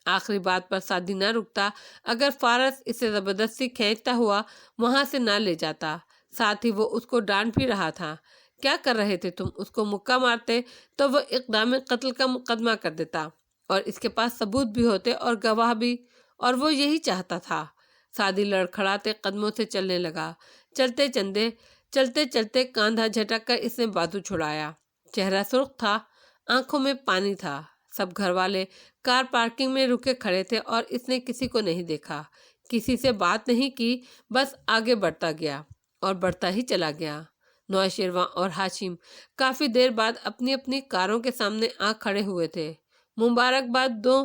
آخری بات پر سعدی نہ رکتا، اگر فارس اسے زبردستی کھینچتا ہوا وہاں سے نہ لے جاتا۔ ساتھ ہی وہ اس کو ڈانٹ بھی رہا تھا، کیا کر رہے تھے تم؟ اس کو مکہ مارتے تو وہ اقدام قتل کا مقدمہ کر دیتا اور اس کے پاس ثبوت بھی ہوتے اور گواہ بھی، اور وہ یہی چاہتا تھا۔ سعدی لڑکھڑاتے قدموں سے چلنے لگا۔ چلتے چلتے کاندھا جھٹک کر اس نے بازو چھڑایا۔ چہرہ سرخ تھا، آنکھوں میں پانی تھا۔ سب گھر والے کار پارکنگ میں رکے کھڑے تھے اور اس نے کسی کو نہیں دیکھا، کسی سے بات نہیں کی، بس آگے بڑھتا گیا اور بڑھتا ہی چلا گیا۔ نوشیروان اور ہاشم کافی دیر بعد اپنی اپنی کاروں کے سامنے آ کھڑے ہوئے تھے۔ مبارکباد دو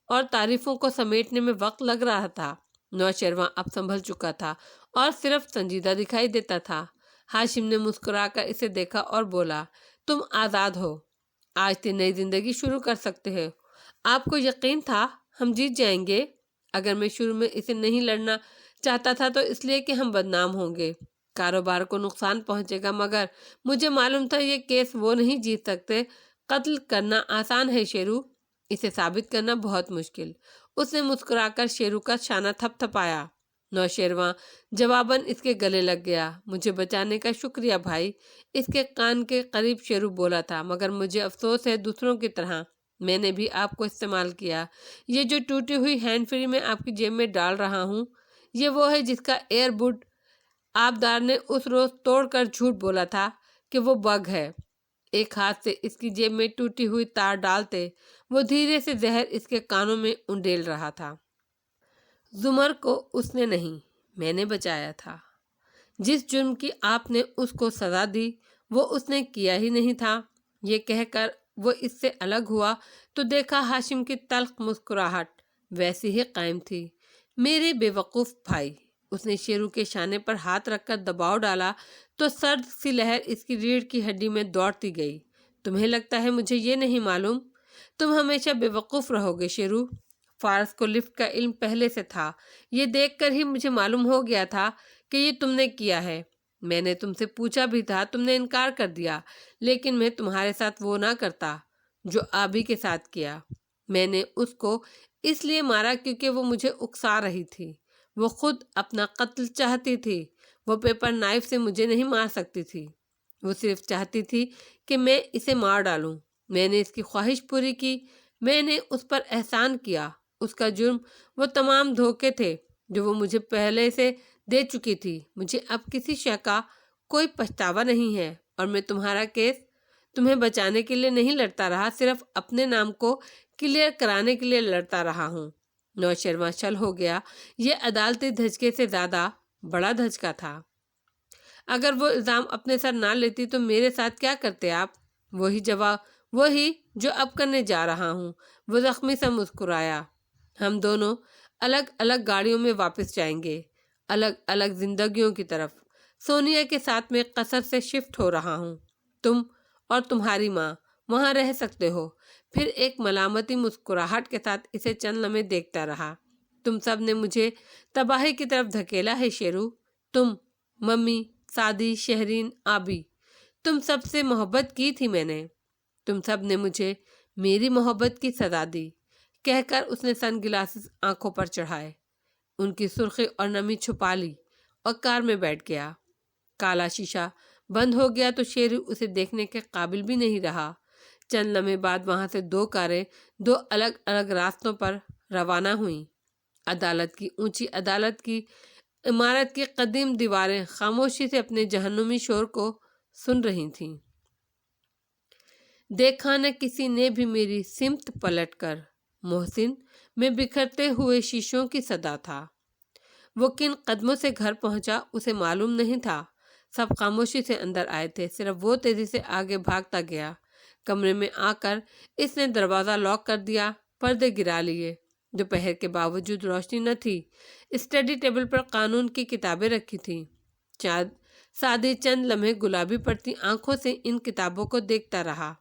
اور تعریفوں کو سمیٹنے میں وقت لگ رہا تھا۔ نوشیروان اب سنبھل چکا تھا اور صرف سنجیدہ دکھائی دیتا تھا۔ ہاشم نے مسکرا کر اسے دیکھا اور بولا، تم آزاد ہو، آج سے نئی زندگی شروع کر سکتے ہو۔ آپ کو یقین تھا ہم جیت جائیں گے؟ اگر میں شروع میں اسے نہیں لڑنا چاہتا تھا تو اس لیے کہ ہم بدنام ہوں گے، کاروبار کو نقصان پہنچے گا، مگر مجھے معلوم تھا یہ کیس وہ نہیں جیت سکتے۔ قتل کرنا آسان ہے شیرو، اسے ثابت کرنا بہت مشکل۔ اس نے مسکرا کر شیرو کا شانہ تھپ تھپایا۔ نوشیروان جواباً اس کے گلے لگ گیا۔ مجھے بچانے کا شکریہ بھائی، اس کے کان کے قریب شیرو بولا تھا، مگر مجھے افسوس ہے دوسروں کی طرح میں نے بھی آپ کو استعمال کیا۔ یہ جو ٹوٹی ہوئی ہینڈ فری میں آپ کی جیب میں ڈال رہا ہوں، یہ وہ ہے جس کا ایئر بڈ آبدار نے اس روز توڑ کر جھوٹ بولا تھا کہ وہ بگ ہے۔ ایک ہاتھ سے اس کی جیب میں ٹوٹی ہوئی تار ڈالتے وہ دھیرے سے زہر اس کے کانوں میں انڈیل رہا تھا۔ زمر کو اس نے نہیں، میں نے بچایا تھا۔ جس جرم کی آپ نے اس کو سزا دی وہ اس نے کیا ہی نہیں تھا۔ یہ کہہ کر وہ اس سے الگ ہوا تو دیکھا ہاشم کی تلخ مسکراہٹ ویسی ہی قائم تھی۔ میرے بے وقوف بھائی، اس نے شیرو کے شانے پر ہاتھ رکھ کر دباؤ ڈالا تو سرد سی لہر اس کی ریڑھ کی ہڈی میں دوڑتی گئی۔ تمہیں لگتا ہے مجھے یہ نہیں معلوم؟ تم ہمیشہ بے وقوف رہو گے شیرو۔ فارس کو لفٹ کا علم پہلے سے تھا، یہ دیکھ کر ہی مجھے معلوم ہو گیا تھا کہ یہ تم نے کیا ہے۔ میں نے تم سے پوچھا بھی تھا، تم نے انکار کر دیا، لیکن میں تمہارے ساتھ وہ نہ کرتا جو آبی کے ساتھ کیا۔ میں نے اس کو اس لیے مارا کیونکہ وہ مجھے اکسا رہی تھی، وہ خود اپنا قتل چاہتی تھی، وہ پیپر نائف سے مجھے نہیں مار سکتی تھی، وہ صرف چاہتی تھی کہ میں اسے مار ڈالوں۔ میں نے اس کی خواہش پوری کی، میں نے اس پر احسان کیا۔ اس کا جرم وہ تمام دھوکے تھے جو وہ مجھے پہلے سے دے چکی تھی۔ مجھے اب کسی شے کا کوئی پچھتاوا نہیں ہے اور میں تمہارا کیس تمہیں بچانے کے لیے نہیں لڑتا رہا، صرف اپنے نام کو کلیئر کرانے کے لیے لڑتا رہا ہوں۔ نوشیروان شل ہو گیا۔ یہ عدالتی دھچکے سے زیادہ بڑا دھچکا تھا۔ اگر وہ الزام اپنے سر نہ لیتی تو میرے ساتھ کیا کرتے آپ؟ وہی جو اب کرنے جا رہا ہوں۔ وہ زخمی سا مسکرایا۔ ہم دونوں الگ الگ گاڑیوں میں واپس جائیں گے، الگ الگ زندگیوں کی طرف۔ سونیا کے ساتھ میں قصر سے شفٹ ہو رہا ہوں، تم اور تمہاری ماں وہاں رہ سکتے ہو۔ پھر ایک ملامتی مسکراہٹ کے ساتھ اسے چند لمحے دیکھتا رہا۔ تم سب نے مجھے تباہی کی طرف دھکیلا ہے شیرو، تم، ممی، سعدی، شہرین، آبی، تم سب سے محبت کی تھی میں نے، تم سب نے مجھے میری محبت کی سزا دی۔ کہہ کر اس نے سن گلاسز آنکھوں پر چڑھائے، ان کی سرخی اور نمی چھپا لی اور کار میں بیٹھ گیا۔ کالا شیشہ بند ہو گیا تو شیرو اسے دیکھنے کے قابل بھی نہیں رہا۔ چند لمحے بعد وہاں سے دو کاریں دو الگ الگ راستوں پر روانہ ہوئیں۔ عدالت کی اونچی عدالت کی عمارت کی قدیم دیواریں خاموشی سے اپنے جہنمی شور کو سن رہی تھیں۔ دیکھا نہ کسی نے بھی میری سمت پلٹ کر، محسن میں بکھرتے ہوئے شیشوں کی صدا تھا۔ وہ کن قدموں سے گھر پہنچا اسے معلوم نہیں تھا۔ سب خاموشی سے اندر آئے تھے، صرف وہ تیزی سے آگے بھاگتا گیا۔ کمرے میں آ کر اس نے دروازہ لاک کر دیا، پردے گرا لیے۔ دوپہر کے باوجود روشنی نہ تھی۔ اسٹڈی ٹیبل پر قانون کی کتابیں رکھی تھیں۔ سادی چند لمحے گلابی پڑتی آنکھوں سے ان کتابوں کو دیکھتا رہا۔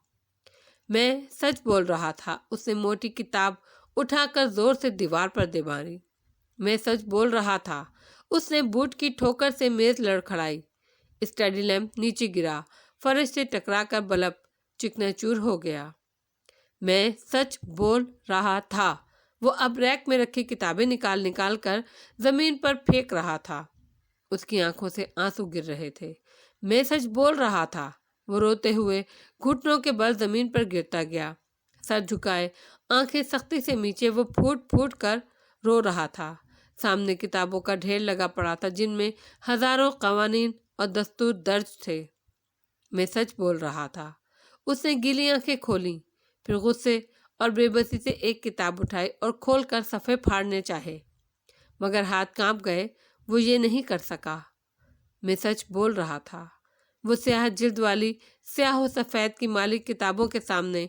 میں سچ بول رہا تھا۔ اس نے موٹی کتاب اٹھا کر زور سے دیوار پر دے ماری۔ میں سچ بول رہا تھا۔ اس نے بوٹ کی ٹھوکر سے میز لڑکھڑائی۔ اسٹڈی لیمپ نیچے گرا، فرش سے ٹکرا کر بلب چکنا چور ہو گیا۔ میں سچ بول رہا تھا۔ وہ اب ریک میں رکھی کتابیں نکال کر زمین پر پھینک رہا تھا۔ اس کی آنکھوں سے آنسو گر رہے تھے۔ میں سچ بول رہا تھا۔ وہ روتے ہوئے گھٹنوں کے بل زمین پر گرتا گیا، سر جھکائے، آنکھیں سختی سے نیچے۔ وہ پھوٹ پھوٹ کر رو رہا تھا۔ سامنے کتابوں کا ڈھیر لگا پڑا تھا جن میں ہزاروں قوانین اور دستور درج تھے۔ میں سچ بول رہا تھا۔ اس نے گیلی آنکھیں کھولیں، پھر غصے اور بے بسی سے ایک کتاب اٹھائی اور کھول کر صفحے پھاڑنے چاہے، مگر ہاتھ کانپ گئے۔ وہ یہ نہیں کر سکا۔ میں سچ بول رہا تھا۔ وہ سیاہ جلد والی سیاہ و سفید کی مالک کتابوں کے سامنے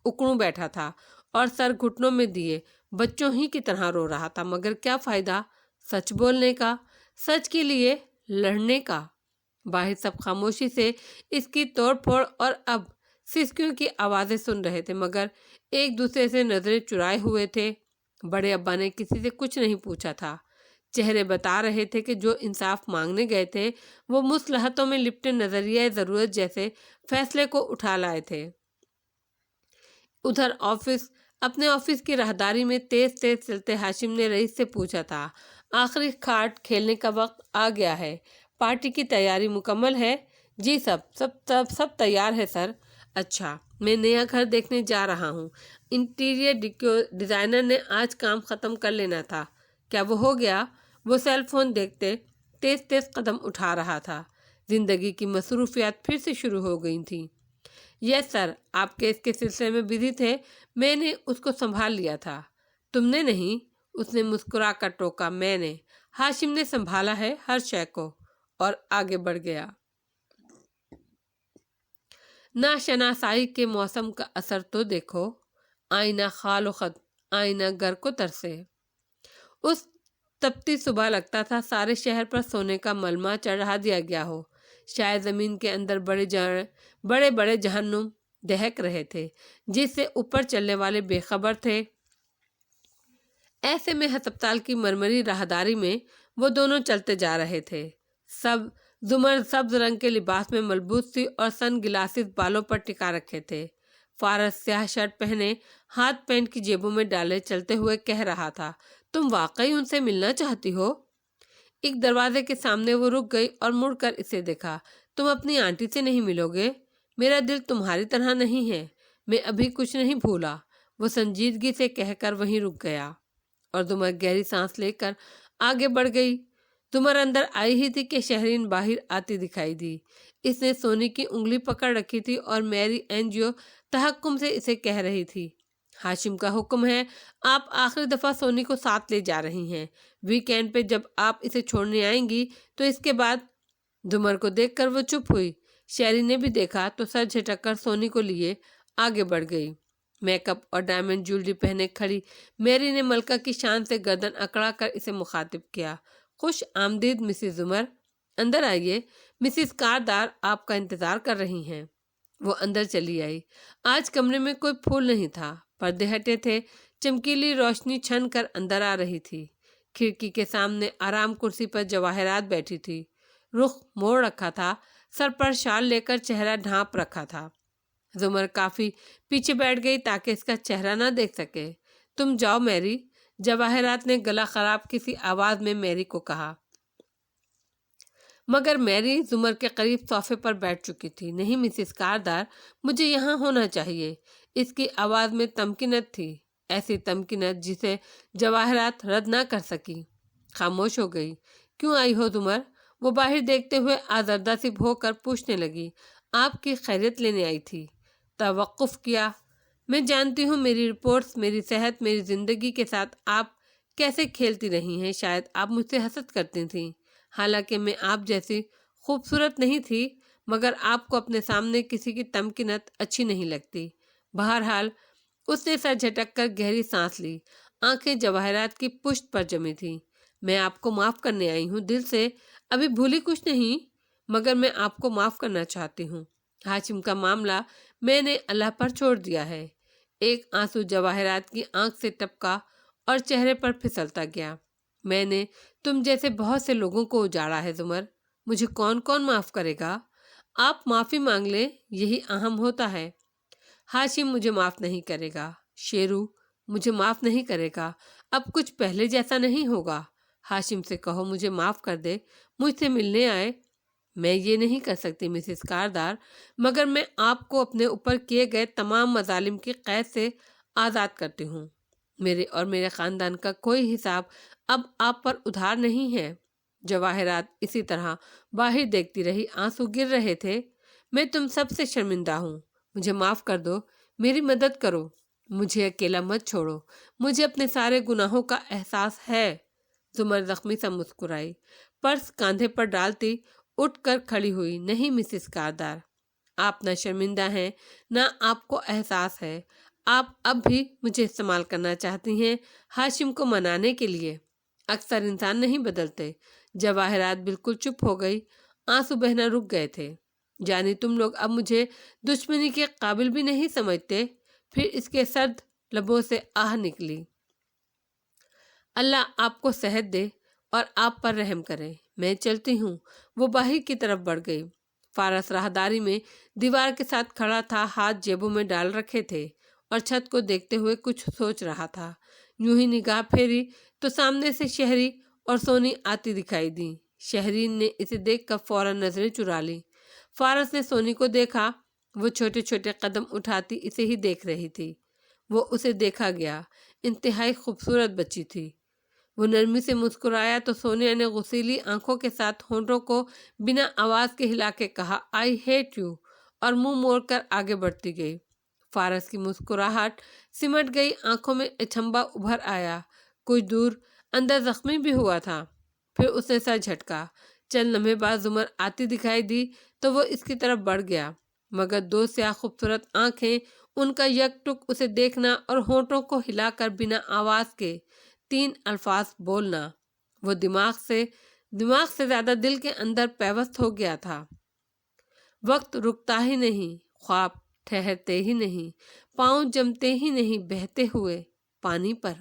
اکڑوں بیٹھا تھا اور سر گھٹنوں میں دیے بچوں ہی کی طرح رو رہا تھا۔ مگر کیا فائدہ سچ بولنے کا، سچ کے لیے لڑنے کا؟ باہر سب خاموشی سے اس کی توڑ پھوڑ اور اب سسکیوں کی آوازیں سن رہے تھے، مگر ایک دوسرے سے نظریں چرائے ہوئے تھے۔ بڑے ابا نے کسی سے کچھ نہیں پوچھا تھا۔ چہرے بتا رہے تھے کہ جو انصاف مانگنے گئے تھے وہ مصلحتوں میں لپٹے نظریہ ضرورت جیسے فیصلے کو اٹھا لائے تھے۔ ادھر اپنے آفس کی راہداری میں تیز تیز چلتے ہاشم نے رئیس سے پوچھا تھا، آخری کارڈ کھیلنے کا وقت آ گیا ہے، پارٹی کی تیاری مکمل ہے؟ جی سب تیار ہے سر۔ اچھا، میں نیا گھر دیکھنے جا رہا ہوں۔ انٹیریئر ڈیزائنر نے آج کام ختم کر لینا تھا۔ کیا وہ ہو گیا؟ وہ سیل فون دیکھتے تیز تیز قدم اٹھا رہا تھا۔ زندگی کی مصروفیات پھر سے شروع ہو گئی تھیں۔ یس سر، آپ کیس کے سلسلے میں بزی تھے، میں نے اس کو سنبھال لیا تھا۔ تم نے نہیں؟ اس نے مسکرا کر ٹوکا۔ میں نے۔ ہاشم نے سنبھالا ہے ہر شے کو، اور آگے بڑھ گیا۔ ناشناسائی کے موسم کا اثر تو دیکھو، آئینہ خال و خط، آئینہ گر کو ترسے۔ اس تپتی صبح لگتا تھا سارے شہر پر سونے کا ملمہ چڑھا دیا گیا ہو۔ شاید زمین کے اندر بڑے بڑے جہنم دہک رہے تھے جس سے اوپر چلنے والے بے خبر تھے۔ ایسے میں ہسپتال کی مرمری راہداری میں وہ دونوں چلتے جا رہے تھے۔ زمر سبز رنگ کے لباس میں ملبوس تھی اور سن گلاسز بالوں پر ٹکا رکھے تھے۔ فارس سیاہ شرٹ پہنے، ہاتھ پینٹ کی جیبوں میں ڈالے چلتے ہوئے کہہ رہا تھا، تم واقعی ان سے ملنا چاہتی ہو؟ ایک دروازے کے سامنے وہ رک گئی اور مڑ کر اسے دیکھا۔ تم اپنی آنٹی سے نہیں ملو گے؟ میرا دل تمہاری طرح نہیں ہے، میں ابھی کچھ نہیں بھولا، وہ سنجیدگی سے کہہ کر وہیں رک گیا، اور زمر گہری سانس لے کر آگے بڑھ گئی۔ زمر اندر آئی ہی تھی کہ شہرین باہر آتی دکھائی دی۔ اس نے سونی کی انگلی پکڑ رکھی تھی اور میری اینجیو تحکم سے اسے کہہ رہی تھی، ہاشم کا حکم ہے، آپ آخری دفعہ سونی کو ساتھ لے جا رہی ہیں۔ ویکینڈ پہ جب آپ اسے چھوڑنے آئیں گی تو اس کے بعد۔ زمر کو دیکھ کر وہ چپ ہوئی۔ شہری نے بھی دیکھا تو سر جھٹک کر سونی کو لیے آگے بڑھ گئی۔ میک اپ اور ڈائمنڈ جیولری پہنے کھڑی میری نے ملکہ کی شان سے گردن اکڑا کر اسے مخاطب کیا، خوش آمدید مسز زمر، اندر آئیے، مسز کاردار آپ کا انتظار کر رہی ہیں۔ وہ اندر چلی آئی۔ آج کمرے میں کوئی پھول نہیں تھا، پردے ہٹے تھے، چمکیلی روشنی چھن کر اندر آ رہی تھی۔ کھڑکی کے سامنے آرام کرسی پر جواہرات بیٹھی تھی، رخ موڑ رکھا تھا، سر پر شال لے کر چہرہ ڈھانپ رکھا تھا۔ زمر کافی پیچھے بیٹھ گئی تاکہ اس کا چہرہ نہ دیکھ سکے۔ تم جاؤ میری، جواہرات نے گلا خراب کسی آواز میں میری کو کہا، مگر میری زمر کے قریب صوفے پر بیٹھ چکی تھی۔ نہیں مسز کاردار، مجھے یہاں ہونا چاہیے۔ اس کی آواز میں تمکنت تھی، ایسی تمکنت جسے جواہرات رد نہ کر سکی۔ خاموش ہو گئی۔ کیوں آئی ہو زمر؟ وہ باہر دیکھتے ہوئے آزردہ سی ہو کر پوچھنے لگی۔ آپ کی خیریت لینے آئی تھی۔ توقف کیا۔ میں جانتی ہوں میری رپورٹس، میری صحت، میری زندگی کے ساتھ آپ کیسے کھیلتی رہی ہیں، شاید آپ مجھ سے حسد کرتی تھیں، حالانکہ میں آپ جیسی خوبصورت نہیں تھی، مگر آپ کو اپنے سامنے کسی کی تمکنت اچھی نہیں لگتی۔ بہرحال اس نے سر جھٹک کر گہری سانس لی، آنکھیں جواہرات کی پشت پر جمی تھیں۔ میں آپ کو معاف کرنے آئی ہوں، دل سے، ابھی بھولی کچھ نہیں، مگر میں آپ کو معاف کرنا چاہتی ہوں۔ ہاشم کا معاملہ میں نے اللہ پر چھوڑ دیا ہے۔ ایک آنسو جواہرات کی آنکھ سے ٹپکا اور چہرے پر پھسلتا گیا۔ میں نے تم جیسے بہت سے لوگوں کو اجاڑا ہے زمر، مجھے کون کون معاف کرے گا؟ آپ معافی مانگ لیں، یہی اہم ہوتا ہے۔ ہاشم مجھے معاف نہیں کرے گا، شیرو مجھے معاف نہیں کرے گا، اب کچھ پہلے جیسا نہیں ہوگا۔ ہاشم سے کہو مجھے معاف کر دے، مجھ سے ملنے آئے۔ میں یہ نہیں کر سکتی مسز کاردار، مگر میں آپ کو اپنے اوپر کیے گئے تمام مظالم کی قید سے آزاد کرتی ہوں۔ میرے اور میرے خاندان کا کوئی حساب اب آپ پر ادھار نہیں ہے۔ جواہرات اسی طرح باہر دیکھتی رہی، آنسو گر رہے تھے۔ میں تم سب سے شرمندہ ہوں، مجھے معاف کر دو، میری مدد کرو، مجھے اکیلا مت چھوڑو، مجھے اپنے سارے گناہوں کا احساس ہے۔ زمر زخمی سا مسکرائی، پرس کاندھے پر ڈالتی اٹھ کر کھڑی ہوئی۔ نہیں مسز کاردار، آپ نہ شرمندہ ہیں، نہ آپ کو احساس ہے۔ آپ اب بھی مجھے استعمال کرنا چاہتی ہیں ہاشم کو منانے کے لیے۔ اکثر انسان نہیں بدلتے۔ جواہرات بالکل چپ ہو گئی، آنسو بہنا رک گئے تھے۔ جانی تم لوگ اب مجھے دشمنی کے قابل بھی نہیں سمجھتے؟ پھر اس کے سرد لبوں سے آہ نکلی۔ اللہ آپ کو صحت دے اور آپ پر رحم کرے، میں چلتی ہوں۔ وہ باہر کی طرف بڑھ گئی۔ فارس راہداری میں دیوار کے ساتھ کھڑا تھا، ہاتھ جیبوں میں ڈال رکھے تھے اور چھت کو دیکھتے ہوئے کچھ سوچ رہا تھا۔ یوں ہی نگاہ پھیری تو سامنے سے شہری اور سونی آتی دکھائی دی۔ شہرین نے اسے دیکھ کر فوراً نظریں چرا لی۔ فارس نے سونی کو دیکھا، وہ چھوٹے چھوٹے قدم اٹھاتی اسے ہی دیکھ رہی تھی۔ وہ اسے دیکھا گیا، انتہائی خوبصورت بچی تھی۔ وہ نرمی سے مسکرایا تو سونیا نے غسیلی آنکھوں کے ساتھ ہونٹوں کو بنا آواز کے ہلا کے کہا، آئی ہیٹ یو، اور منہ موڑ کر آگے بڑھتی گئی۔ فارس کی مسکراہٹ سمٹ گئی، آنکھوں میں اچنبھا ابھر آیا۔ کچھ دور اندر زخمی بھی ہوا تھا۔ پھر اس نے سر جھٹکا۔ چند لمحے بعد زمر آتی دکھائی دی تو وہ اس کی طرف بڑھ گیا، مگر دو سیاہ خوبصورت آنکھیں، ان کا یک ٹک اسے دیکھنا اور ہونٹوں کو ہلا کر بنا آواز کے 3 الفاظ بولنا، وہ دماغ سے زیادہ دل کے اندر پیوست ہو گیا تھا۔ وقت رکتا ہی نہیں، خواب ٹھہرتے ہی نہیں، پاؤں جمتے ہی نہیں، بہتے ہوئے پانی پر۔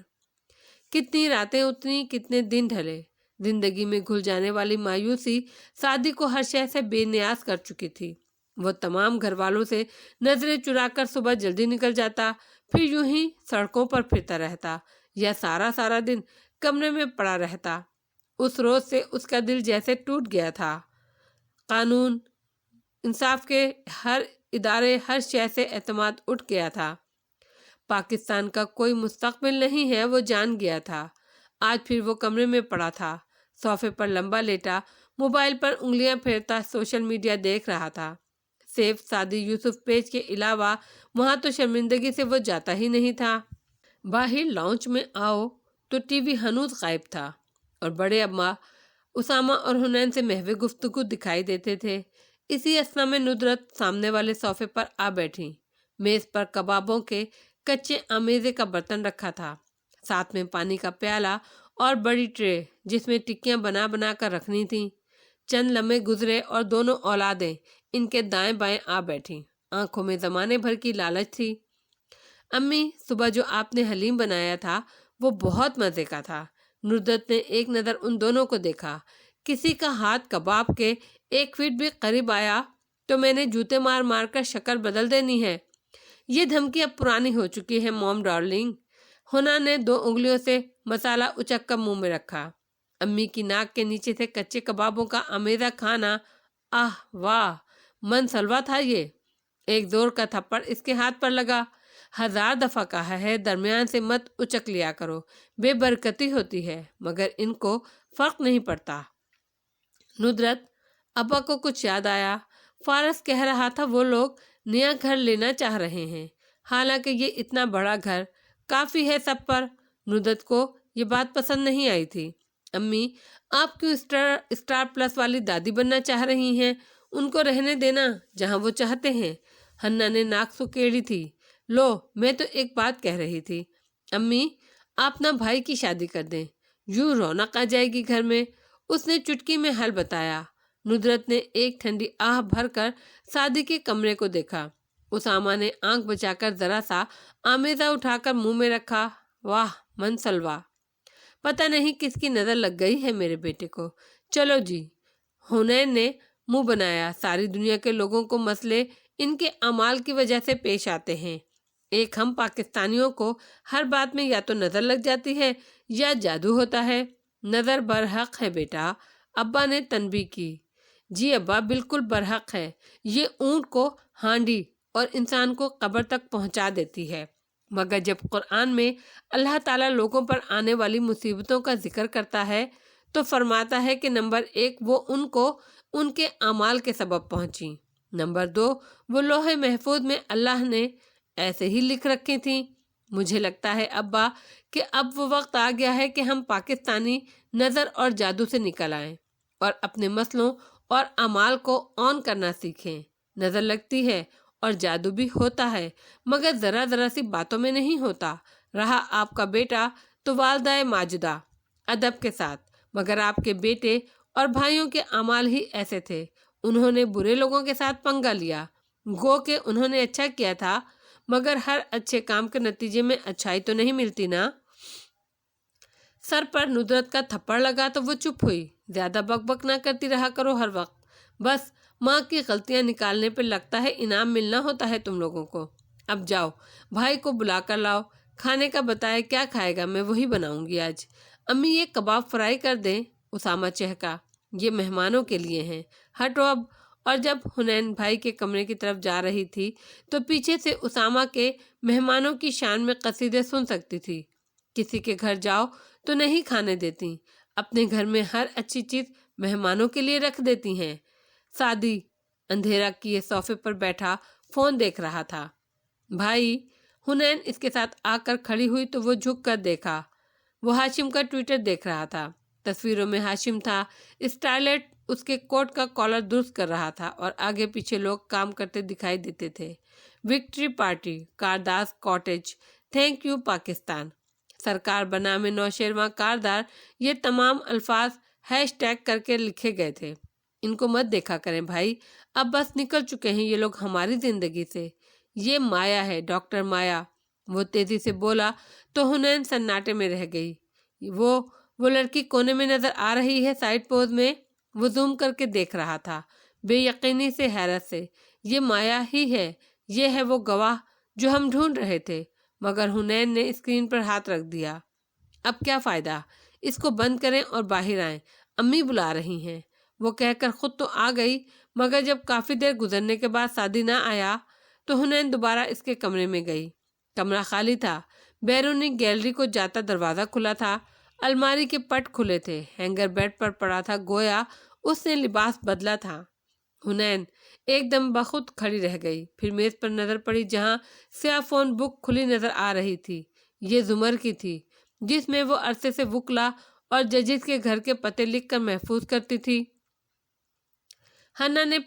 کتنی راتیں اتری، کتنے دن ڈھلے، زندگی میں گھل جانے والی مایوسی سعدی کو ہر شے سے بے نیاز کر چکی تھی۔ وہ تمام گھر والوں سے نظریں چرا کر صبح جلدی نکل جاتا، پھر یوں ہی سڑکوں پر پھرتا رہتا یا سارا دن کمرے میں پڑا رہتا۔ اس روز سے اس کا دل جیسے ٹوٹ گیا تھا۔ قانون انصاف کے ہر ادارے، ہر شے سے اعتماد اٹھ گیا تھا۔ پاکستان کا کوئی مستقبل نہیں ہے، وہ جان گیا تھا۔ آج پھر وہ کمرے میں پڑا تھا، صوفے پر لمبا لیٹا، موبائل پر انگلیاں پھیرتا سوشل میڈیا دیکھ رہا تھا۔ سیف سعدی یوسف پیج کے علاوہ وہاں تو شرمندگی سے وہ جاتا ہی نہیں تھا۔ باہر لاؤنج میں آؤ تو ٹی وی ہنوز غائب تھا اور بڑے ابا اسامہ اور حنین سے محو گفتگو دکھائی دیتے تھے۔ اسی اثنا میں ندرت سامنے والے صوفے پر آ بیٹھی۔ میز پر کبابوں کے کچے آمیزے کا برتن رکھا تھا، ساتھ میں پانی کا پیالہ اور بڑی ٹرے جس میں ٹکیاں بنا بنا کر رکھنی تھیں۔ چند لمحے گزرے اور دونوں اولادیں ان کے دائیں بائیں آ بیٹھیں۔ آنکھوں میں زمانے بھر کی لالچ تھی۔ امی، صبح جو آپ نے حلیم بنایا تھا وہ بہت مزے کا تھا۔ ندرت نے ایک نظر ان دونوں کو دیکھا۔ کسی کا ہاتھ کباب کے 1 فٹ بھی قریب آیا تو میں نے جوتے مار مار کر شکل بدل دینی ہے۔ یہ دھمکی اب پرانی ہو چکی ہے موم ڈارلنگ۔ ہنا نے 2 انگلیوں سے مسالہ اچک کر منہ میں رکھا۔ امی کی ناک کے نیچے سے کچے کبابوں کا امیزہ کھانا، آہ واہ، من سلوا تھا یہ۔ ایک زور کا تھپڑ اس کے ہاتھ پر لگا۔ 1000 دفعہ کہا ہے درمیان سے مت اچک لیا کرو، بے برکتی ہوتی ہے، مگر ان کو فرق نہیں پڑتا۔ ندرت، ابا کو کچھ یاد آیا۔ فارس کہہ رہا تھا وہ لوگ نیا گھر لینا چاہ رہے ہیں، حالانکہ یہ اتنا بڑا گھر کافی ہے سب پر۔ ندرت کو یہ بات پسند نہیں آئی تھی۔ امی، آپ کیوں اسٹار پلس والی دادی بننا چاہ رہی ہیں؟ ان کو رہنے دینا جہاں وہ چاہتے ہیں۔ حنا نے ناک سکیڑی تھی۔ لو، میں تو ایک بات کہہ رہی تھی۔ امی، آپ نہ بھائی کی شادی کر دیں، یوں رونق آ جائے گی گھر میں۔ اس نے چٹکی میں حل بتایا۔ ندرت نے ایک ٹھنڈی آہ بھر کر سعدی کے کمرے کو دیکھا۔ اسامہ نے آنکھ بچا کر ذرا سا آمیزہ اٹھا کر منہ میں رکھا۔ واہ منسلوا، پتہ نہیں کس کی نظر لگ گئی ہے میرے بیٹے کو۔ چلو جی۔ حنین نے منہ بنایا۔ ساری دنیا کے لوگوں کو مسئلے ان کے اعمال کی وجہ سے پیش آتے ہیں، ایک ہم پاکستانیوں کو ہر بات میں یا تو نظر لگ جاتی ہے یا جادو ہوتا ہے۔ نظر برحق ہے بیٹا، ابا نے تنبیہ کی۔ جی ابا، بالکل برحق ہے۔ یہ اونٹ کو ہانڈی اور انسان کو قبر تک پہنچا دیتی ہے، مگر جب قرآن میں اللہ تعالیٰ لوگوں پر آنے والی مصیبتوں کا ذکر کرتا ہے تو فرماتا ہے کہ نمبر 1 وہ ان کو ان کے اعمال کے سبب پہنچی، نمبر 2 وہ لوح محفوظ میں اللہ نے ایسے ہی لکھ رکھی تھیں۔ مجھے لگتا ہے ابا کہ اب وہ وقت آ گیا ہے کہ ہم پاکستانی نظر اور جادو سے نکل آئیں اور اپنے مسلوں اور اعمال کو آن کرنا سیکھیں۔ نظر لگتی ہے اور جادو بھی ہوتا ہے، مگر ذرا ذرا سی باتوں میں نہیں ہوتا۔ رہا آپ کا بیٹا تو والدہ ماجدہ ادب کے ساتھ، مگر آپ کے بیٹے اور بھائیوں کے اعمال ہی ایسے تھے۔ انہوں نے برے لوگوں کے ساتھ پنگا لیا، گو کہ انہوں نے اچھا کیا تھا، مگر ہر اچھے کام کے نتیجے میں اچھائی تو نہیں ملتی نا۔ سر پر ندرت کا تھپڑ لگا تو وہ چپ ہوئی۔ زیادہ بک بک نہ کرتی رہا کرو ہر وقت، بس ماں کی غلطیاں نکالنے پہ لگتا ہے انعام ملنا ہوتا ہے تم لوگوں کو۔ اب جاؤ، بھائی کو بلا کر لاؤ، کھانے کا بتائے کیا کھائے گا، میں وہی بناؤں گی آج۔ امی یہ کباب فرائی کر دیں، اسامہ چہکا۔ یہ مہمانوں کے لیے ہیں، ہٹو اب۔ اور جب حنین بھائی کے کمرے کی طرف جا رہی تھی تو پیچھے سے اسامہ کے مہمانوں کی شان میں قصیدے سن سکتی تھی۔ کسی کے گھر جاؤ تو نہیں کھانے دیتی، اپنے گھر میں ہر اچھی چیز مہمانوں کے لیے رکھ دیتی ہیں۔ سعدی اندھیرا کیے صوفے پر بیٹھا فون دیکھ رہا تھا۔ بھائی، حنین اس کے ساتھ آ کر کھڑی ہوئی تو وہ جھک کر دیکھا۔ وہ ہاشم کا ٹویٹر دیکھ رہا تھا۔ تصویروں میں ہاشم تھا، اسٹائلٹ اس کے کوٹ کا کالر درست کر رہا تھا اور آگے پیچھے لوگ کام کرتے دکھائی دیتے تھے۔ وکٹری پارٹی، کارداس کاٹیج، تھینک یو پاکستان، سرکار بنام نوشیروان کاردار، یہ تمام الفاظ ہیش ٹیگ کر کے لکھے گئے تھے۔ ان کو مت دیکھا کریں بھائی، اب بس نکل چکے ہیں یہ لوگ ہماری زندگی سے۔ یہ مایا ہے، ڈاکٹر مایا، وہ تیزی سے بولا تو حنین سناٹے میں رہ گئی۔ وہ لڑکی کونے میں نظر آ رہی ہے سائڈ پوز میں، وہ زوم کر کے دیکھ رہا تھا بے یقینی سے، حیرت سے۔ یہ مایا ہی ہے، یہ ہے وہ گواہ جو ہم ڈھونڈ رہے تھے۔ مگر حنین نے اسکرین پر ہاتھ رکھ دیا۔ اب کیا فائدہ، اس کو بند کریں اور باہر آئیں، امی بلا رہی ہیں۔ وہ کہہ کر خود تو آ گئی، مگر جب کافی دیر گزرنے کے بعد سعدی نہ آیا تو حنین دوبارہ اس کے کمرے میں گئی۔ کمرہ خالی تھا، بیرونی گیلری کو جاتا دروازہ کھلا تھا، الماری کے پٹ کھلے تھے، ہینگر بیڈ پر پڑا تھا گویا اس نے لباس بدلا تھا۔ حنین ایک دم بخود کھڑی رہ گئی، پھر میز پر نظر پڑی جہاں سیاہ فون بک کھلی نظر آ رہی تھی۔ یہ زمر کی تھی، جس میں وہ عرصے سے وکلا اور ججز کے گھر کے پتے لکھ کر محفوظ کرتی تھی۔ حنا نے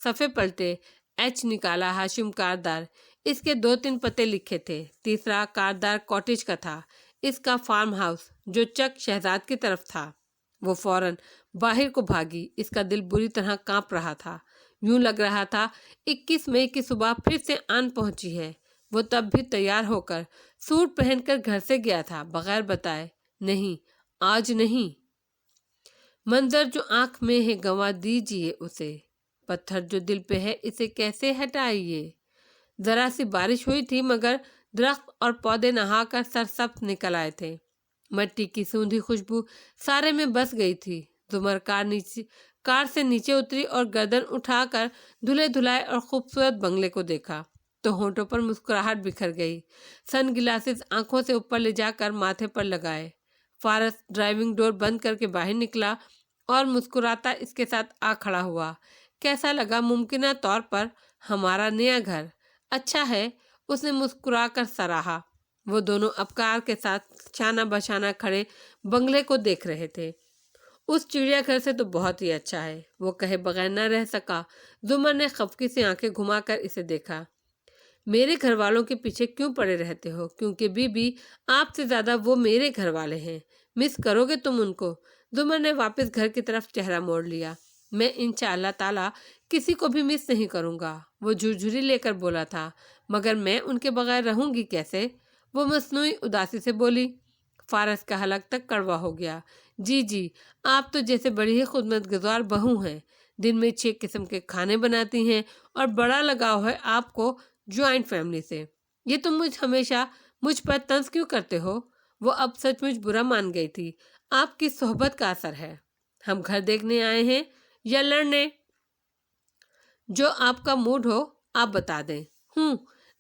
صفحے پلٹے، ایچ نکالا، ہاشم کاردار، اس کے 2-3 پتے لکھے تھے، تیسرا کاردار کاٹیج کا تھا، اس کا فارم ہاؤس جو چک شہزاد کی طرف تھا۔ وہ فوراً باہر کو بھاگی، اس کا دل بری طرح کانپ رہا تھا، یوں لگ رہا تھا 21 مئی کی صبح پھر سے آن پہنچی ہے۔ وہ تب بھی تیار ہو کر سوٹ پہن کر گھر سے گیا تھا بغیر بتائے، نہیں آج نہیں۔ منظر جو آنکھ میں ہے گنوا دیجئے اسے، پتھر جو دل پہ ہے اسے کیسے ہٹائیے۔ ذرا سی بارش ہوئی تھی مگر درخت اور پودے نہا کر سرسبز نکل آئے تھے، مٹی کی سوندھی خوشبو سارے میں بس گئی تھی۔ زمر کار سے نیچے اتری اور گردن اٹھا کر دھلے دھلائے اور خوبصورت بنگلے کو دیکھا تو ہونٹوں پر مسکراہٹ بکھر گئی۔ سن گلاسز آنکھوں سے اوپر لے جا کر ماتھے پر لگائے، فارس ڈرائیونگ ڈور بند کر کے باہر نکلا اور مسکراتا اس کے ساتھ آ کھڑا ہوا۔ کیسا لگا ممکنہ طور پر ہمارا نیا گھر؟ اچھا ہے، اس نے مسکرا کر سراہا۔ وہ دونوں ابکار کے ساتھ شانہ بشانہ کھڑے بنگلے کو دیکھ رہے تھے۔ اس چڑیا گھر سے تو بہت ہی اچھا ہے، وہ کہے بغیر نہ رہ سکا۔ زمر نے خفگی سے آنکھیں گھما کر اسے دیکھا۔ میرے گھر والوں کے پیچھے کیوں پڑے رہتے ہو؟ کیونکہ بی بی آپ سے زیادہ وہ میرے گھر والے ہیں۔ مس کرو گے تم ان کو؟ زمر نے واپس گھر کی طرف چہرہ موڑ لیا۔ میں انشاءاللہ تعالی کسی کو بھی مس نہیں کروں گا، وہ جھرجھری لے کر بولا تھا۔ مگر میں ان کے بغیر رہوں گی کیسے؟ وہ مصنوعی اداسی سے بولی۔ فارس کا حلق تک کڑوا ہو گیا۔ جی آپ تو جیسے بڑی ہی خدمت گزار بہو ہیں، دن میں 6 قسم کے کھانے بناتی ہیں، اور بڑا لگاؤ ہے آپ کو جوائنٹ فیملی سے۔ یہ تم ہمیشہ مجھ پر طنز کیوں کرتے ہو؟ وہ اب سچ مچ برا مان گئی تھی۔ آپ کی صحبت کا اثر ہے۔ ہم گھر دیکھنے آئے ہیں یا لڑنے؟ جو آپ کا موڈ ہو آپ بتا دیں۔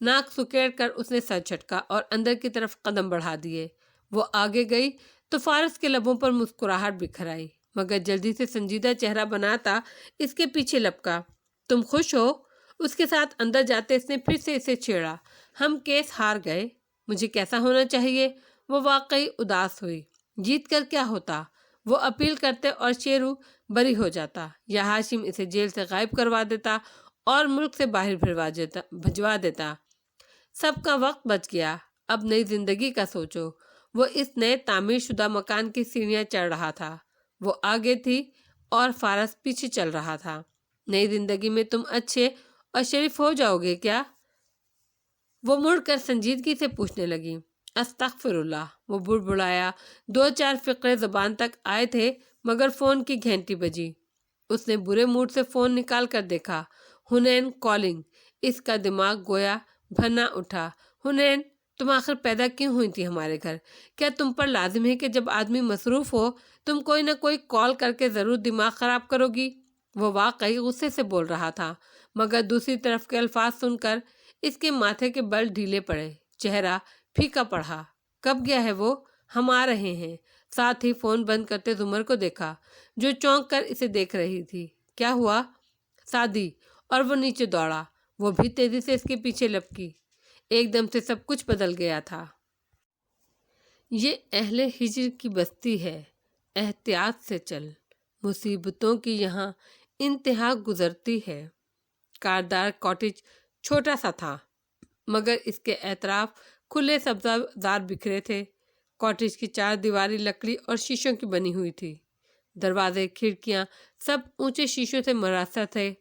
ناک سکیڑ کر اس نے سر جھٹکا اور اندر کی طرف قدم بڑھا دیے۔ وہ آگے گئی تو فارس کے لبوں پر مسکراہٹ بکھر آئی، مگر جلدی سے سنجیدہ چہرہ بناتا اس کے پیچھے لپکا۔ تم خوش ہو؟ اس کے ساتھ اندر جاتے اس نے پھر سے اسے چھیڑا۔ ہم کیس ہار گئے، مجھے کیسا ہونا چاہیے؟ وہ واقعی اداس ہوئی۔ جیت کر کیا ہوتا؟ وہ اپیل کرتے اور شیرو بری ہو جاتا، یا ہاشم اسے جیل سے غائب کروا دیتا اور ملک سے باہر بھجوا دیتا۔ سب کا وقت بچ گیا، اب نئی زندگی کا سوچو۔ وہ اس نئے تعمیر شدہ مکان کی سیڑھیاں چڑھ رہا تھا، وہ آگے تھی اور فارس پیچھے چل رہا تھا۔ نئی زندگی میں تم اچھے اور شریف ہو جاؤ گے کیا؟ وہ مڑ کر سنجیدگی سے پوچھنے لگی۔ استغفر اللہ، وہ بڑبڑایا۔ 2-4 فقرے زبان تک آئے تھے مگر فون کی گھنٹی بجی۔ اس نے برے موڈ سے فون نکال کر دیکھا۔ حنین کالنگ۔ اس کا دماغ گویا بھنا اٹھا۔ حنین، تم آخر پیدا کیوں ہوئی تھی ہمارے گھر؟ کیا تم پر لازم ہے کہ جب آدمی مصروف ہو تم کوئی نہ کوئی کال کر کے ضرور دماغ خراب کرو گی؟ وہ واقعی غصے سے بول رہا تھا، مگر دوسری طرف کے الفاظ سن کر اس کے ماتھے کے بل ڈھیلے پڑے، چہرہ پھیکا پڑا۔ کب گیا ہے وہ؟ ہم آ رہے ہیں۔ ساتھ ہی فون بند کرتے زمر کو دیکھا جو چونک کر اسے دیکھ رہی تھی۔ کیا ہوا؟ سادی، اور وہ نیچے دوڑا۔ وہ بھی تیزی سے اس کے پیچھے لپکی۔ ایک دم سے سب کچھ بدل گیا تھا۔ یہ اہل ہجر کی بستی ہے، احتیاط سے چل، مصیبتوں کی یہاں انتہا گزرتی ہے۔ کاردار کاٹیج چھوٹا سا تھا مگر اس کے اطراف کھلے سبزار بکھرے تھے۔ کاٹیج کی 4 دیواری لکڑی اور شیشوں کی بنی ہوئی تھی۔ دروازے کھڑکیاں سب اونچے شیشوں سے مرصع تھے۔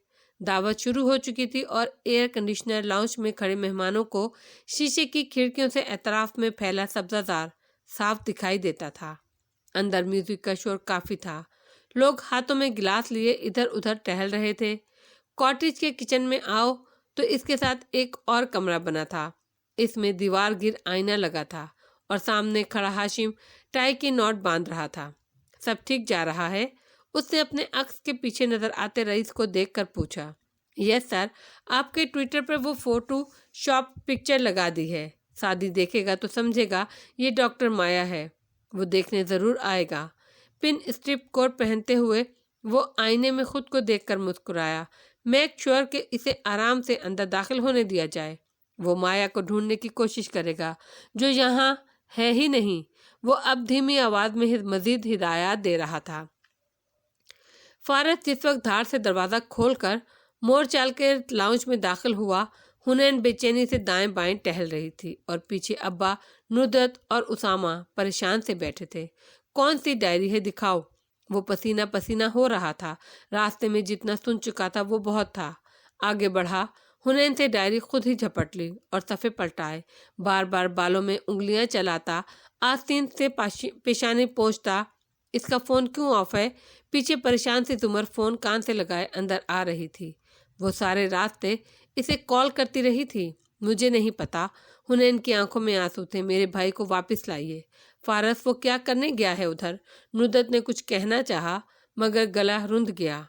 دعوت شروع ہو چکی تھی اور ایئر کنڈیشنر لاؤنج میں کھڑے مہمانوں کو شیشے کی کھڑکیوں سے اطراف میں پھیلا سبزہ زار صاف دکھائی دیتا تھا۔ اندر میوزک کا شور کافی تھا، لوگ ہاتھوں میں گلاس لیے ادھر ادھر ٹہل رہے تھے۔ کاٹیج کے کچن میں آؤ تو اس کے ساتھ ایک اور کمرہ بنا تھا۔ اس میں دیوار گر آئینہ لگا تھا اور سامنے کھڑا ہاشم ٹائی کی نوٹ باندھ رہا تھا۔ سب ٹھیک جا رہا ہے؟ اس نے اپنے عکس کے پیچھے نظر آتے رئیس کو دیکھ کر پوچھا۔ یس سر، آپ کے ٹویٹر پر وہ فوٹو شاپ پکچر لگا دی ہے، سادی دیکھے گا تو سمجھے گا یہ ڈاکٹر مایا ہے، وہ دیکھنے ضرور آئے گا۔ پن اسٹرپ کوٹ پہنتے ہوئے وہ آئینے میں خود کو دیکھ کر مسکرایا۔ میک شور کہ اسے آرام سے اندر داخل ہونے دیا جائے، وہ مایا کو ڈھونڈنے کی کوشش کرے گا جو یہاں ہے ہی نہیں۔ وہ اب دھیمی آواز میں مزید ہدایات دے رہا تھا۔ فارس جس وقت دھار سے دروازہ کھول کر مور چال کے لاؤنج میں داخل ہوا، حنین بے چینی سے دائیں بائیں ٹہل رہی تھی اور پیچھے ابا، ندرت اور اسامہ پریشان سے بیٹھے تھے۔ کون سی ڈائری ہے؟ دکھاؤ۔ وہ پسینہ پسینہ ہو رہا تھا، راستے میں جتنا سن چکا تھا وہ بہت تھا۔ آگے بڑھا، حنین سے ڈائری خود ہی جھپٹ لی اور صفحے پلٹائے، بار بار بالوں میں انگلیاں چلاتا، آستین سے پیشانی پوچھتا، اس کا فون کیوں آف ہے؟ پیچھے پریشان سی زمر فون کان سے لگائے اندر آ رہی تھی۔ وہ سارے راستے اسے کال کرتی رہی تھی۔ مجھے نہیں پتا۔ حنین کی آنکھوں میں آنسو تھے۔ میرے بھائی کو واپس لائیے۔ فارس، وہ کیا کرنے گیا ہے ادھر؟ ندرت نے کچھ کہنا چاہا مگر گلا رند گیا۔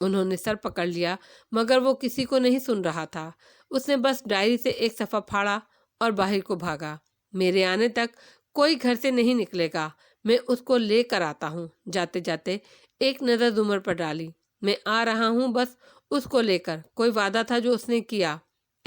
انہوں نے سر پکڑ لیا مگر وہ کسی کو نہیں سن رہا تھا۔ اس نے بس ڈائری سے ایک صفحہ پھاڑا اور باہر کو بھاگا۔ میرے آنے تک کوئی گھر سے نہیں نکلے گا، میں اس کو لے کر آتا ہوں۔ جاتے جاتے ایک نظر زمر پر ڈالی۔ میں آ رہا ہوں بس اس کو لے کر، کوئی وعدہ تھا جو اس نے کیا۔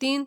3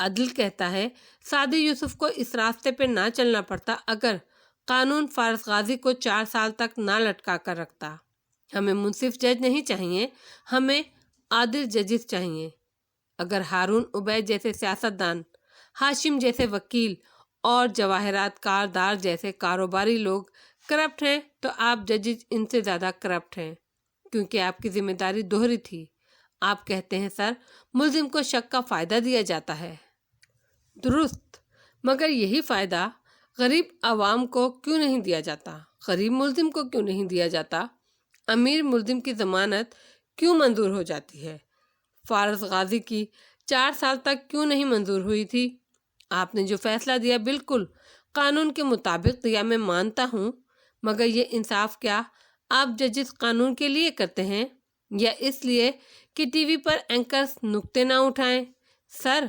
عدل کہتا ہے سعدی یوسف کو اس راستے پہ نہ چلنا پڑتا اگر قانون فارس غازی کو 4 سال تک نہ لٹکا کر رکھتا۔ ہمیں منصف جج نہیں چاہیے، ہمیں عادل ججز چاہیے۔ اگر ہارون عبید جیسے سیاستدان، ہاشم جیسے وکیل اور جواہرات کاردار جیسے کاروباری لوگ کرپٹ ہیں تو آپ ججز ان سے زیادہ کرپٹ ہیں، کیونکہ آپ کی ذمہ داری دوہری تھی۔ آپ کہتے ہیں سر ملزم کو شک کا فائدہ دیا جاتا ہے، درست، مگر یہی فائدہ غریب عوام کو کیوں نہیں دیا جاتا؟ غریب ملزم کو کیوں نہیں دیا جاتا؟ امیر ملزم کی ضمانت کیوں منظور ہو جاتی ہے؟ فارس غازی کی 4 سال تک کیوں نہیں منظور ہوئی تھی؟ آپ نے جو فیصلہ دیا بالکل قانون کے مطابق دیا، میں مانتا ہوں، مگر یہ انصاف کیا آپ ججز قانون کے لیے کرتے ہیں یا اس لیے کہ ٹی وی پر اینکرز نکتے نہ اٹھائیں؟ سر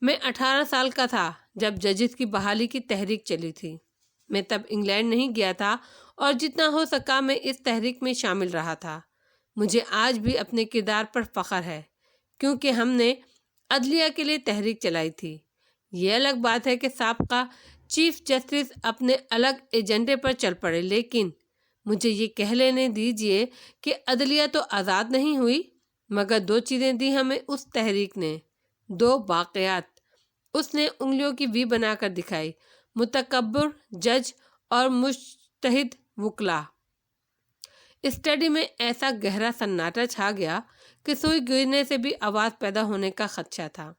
میں 18 سال کا تھا جب ججز کی بحالی کی تحریک چلی تھی۔ میں تب انگلینڈ نہیں گیا تھا اور جتنا ہو سکا میں اس تحریک میں شامل رہا تھا۔ مجھے آج بھی اپنے کردار پر فخر ہے کیونکہ ہم نے عدلیہ کے لیے تحریک چلائی تھی۔ یہ الگ بات ہے کہ سابقہ چیف جسٹس اپنے الگ ایجنڈے پر چل پڑے، لیکن مجھے یہ کہہ لینے دیجئے کہ عدلیہ تو آزاد نہیں ہوئی، مگر 2 چیزیں دی ہمیں اس تحریک نے، 2 واقعات اس نے انگلیوں کی وی بنا کر دکھائی، متکبر جج اور مجتہد وکلا۔ اسٹڈی میں ایسا گہرا سناٹا چھا گیا کہ سوئی گرنے سے بھی آواز پیدا ہونے کا خدشہ تھا۔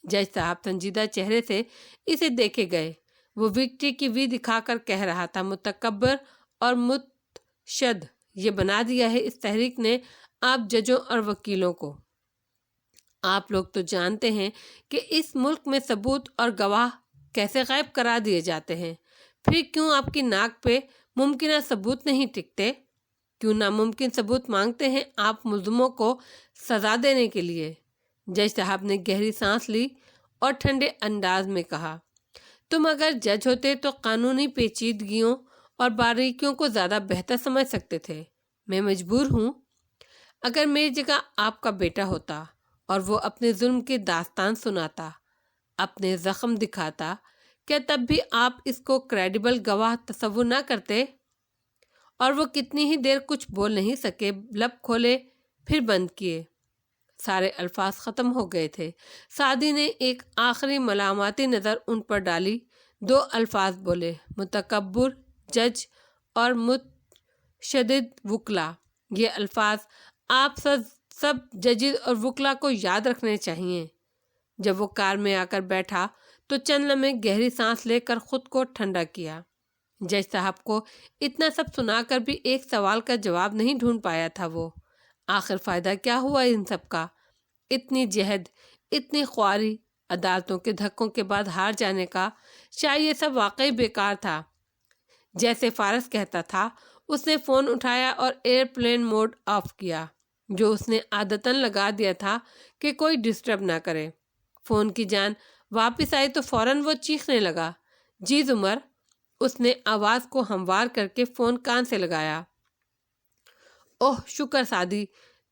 جج صاحب سنجیدہ چہرے سے اسے دیکھے گئے۔ وہ وکٹری کی وی دکھا کر کہہ رہا تھا، متکبر اور متشدد، یہ بنا دیا ہے اس تحریک نے آپ ججوں اور وکیلوں کو۔ آپ لوگ تو جانتے ہیں کہ اس ملک میں ثبوت اور گواہ کیسے غائب کرا دیے جاتے ہیں، پھر کیوں آپ کی ناک پہ ممکنہ ثبوت نہیں ٹکتے؟ کیوں ناممکن ثبوت مانگتے ہیں آپ ملزموں کو سزا دینے کے لیے؟ جج صاحب نے گہری سانس لی اور ٹھنڈے انداز میں کہا، تم اگر جج ہوتے تو قانونی پیچیدگیوں اور باریکیوں کو زیادہ بہتر سمجھ سکتے تھے۔ میں مجبور ہوں، اگر میری جگہ آپ کا بیٹا ہوتا اور وہ اپنے ظلم کی داستان سناتا، اپنے زخم دکھاتا، کیا تب بھی آپ اس کو کریڈیبل گواہ تصور نہ کرتے؟ اور وہ کتنی ہی دیر کچھ بول نہیں سکے، لب کھولے پھر بند کیے۔ سارے الفاظ ختم ہو گئے تھے۔ سعدی نے ایک آخری ملامتی نظر ان پر ڈالی، 2 الفاظ بولے، متکبر جج اور متشدد وکلا۔ یہ الفاظ آپ سب ججز اور وکلا کو یاد رکھنے چاہیے۔ جب وہ کار میں آ کر بیٹھا تو چند لمحے گہری سانس لے کر خود کو ٹھنڈا کیا۔ جج صاحب کو اتنا سب سنا کر بھی ایک سوال کا جواب نہیں ڈھونڈ پایا تھا وہ۔ آخر فائدہ کیا ہوا ان سب کا؟ اتنی جہد، اتنی خواری، عدالتوں کے دھکوں کے بعد ہار جانے کا؟ شاید یہ سب واقعی بیکار تھا۔ جیسے فارس کہتا تھا، اس نے فون اٹھایا اور ایئرپلین موڈ آف کیا، جو اس نے عادتاً لگا دیا تھا کہ کوئی ڈسٹرب نہ کرے۔ فون کی جان واپس آئی تو فوراً وہ چیخنے لگا، جی زمر۔ اس نے آواز کو ہموار کر کے فون کان سے لگایا۔ اوہ شکر سعدی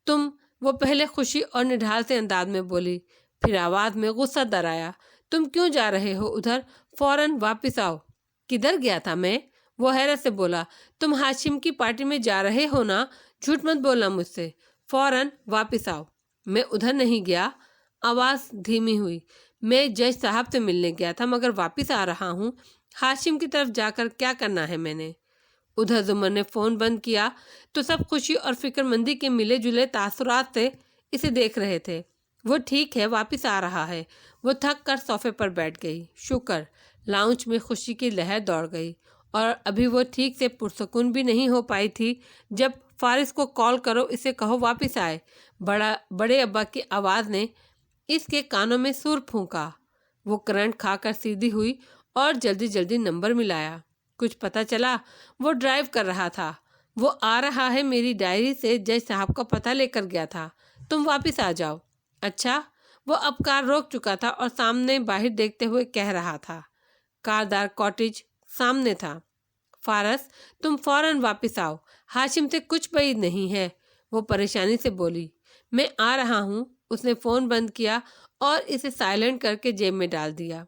تم، وہ پہلے خوشی اور نڈھال سے انداز میں بولی، پھر آواز میں غصہ در آیا، تم کیوں جا رہے ہو ادھر؟ فوراً واپس آؤ۔ کدھر گیا تھا میں؟ وہ حیرت سے بولا، تم ہاشم کی پارٹی میں جا رہے ہو نا؟ جھوٹ مت بولنا مجھ سے، فوراً واپس آؤ۔ میں ادھر نہیں گیا۔ آواز دھیمی ہوئی، میں جج صاحب سے ملنے گیا تھا مگر واپس آ رہا ہوں۔ ہاشم کی طرف جا کر کیا کرنا ہے میں نے؟ ادھر زمر نے فون بند کیا تو سب خوشی اور فکر مندی کے ملے جلے تاثرات سے اسے دیکھ رہے تھے۔ وہ ٹھیک ہے، واپس آ رہا ہے۔ وہ تھک کر صوفے پر بیٹھ گئی۔ شکر، لاؤنج میں خوشی کی لہر دوڑ گئی، اور ابھی وہ ٹھیک سے پرسکون بھی نہیں ہو پائی تھی جب فارس کو کال کرو، اسے کہو واپس آئے۔ بڑے ابا کی آواز نے اس کے کانوں میں سور پھونکا۔ وہ کرنٹ کھا کر سیدھی ہوئی اور جلدی جلدی نمبر ملایا۔ کچھ پتہ چلا؟ وہ ڈرائیو کر رہا تھا۔ وہ آ رہا ہے، میری ڈائری سے جج صاحب کا پتہ لے کر گیا تھا۔ تم واپس آ جاؤ۔ اچھا۔ وہ اب کار روک چکا تھا اور سامنے باہر دیکھتے ہوئے کہہ رہا تھا، کاردار کاٹیج سامنے تھا۔ فارس تم فوراً واپس آؤ، ہاشم سے کچھ بعید نہیں ہے۔ وہ پریشانی سے بولی، میں آ رہا ہوں۔ اس نے فون بند کیا اور اسے سائلنٹ کر کے جیب میں ڈال دیا۔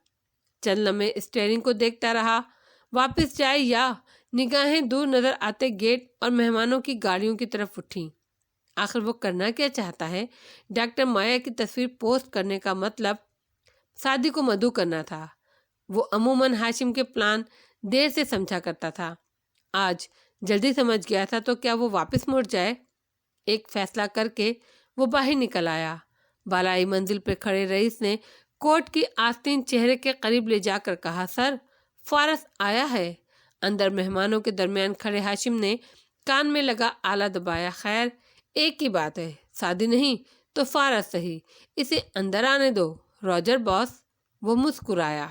چند لمحے اسٹیئرنگ کو دیکھتا رہا، واپس جائے یا نگاہیں دور نظر آتے گیٹ اور مہمانوں کی گاڑیوں کی طرف اٹھیں۔ آخر وہ کرنا کیا چاہتا ہے؟ ڈاکٹر مایا کی تصویر پوسٹ کرنے کا مطلب سعدی کو مدعو کرنا تھا۔ وہ عموماً ہاشم کے پلان دیر سے سمجھا کرتا تھا، آج جلدی سمجھ گیا تھا تو کیا وہ واپس مڑ جائے؟ ایک فیصلہ کر کے وہ باہر نکل آیا۔ بالائی منزل پہ کھڑے رئیس نے کوٹ کی آستین چہرے کے قریب لے جا کر کہا، سر فارس آیا ہے۔ اندر مہمانوں کے درمیان کھڑے ہاشم نے کان میں لگا آلہ دبایا، خیر ایک ہی بات ہے، سعدی نہیں تو فارس صحیح، اسے اندر آنے دو، روجر باس۔ وہ مسکرایا۔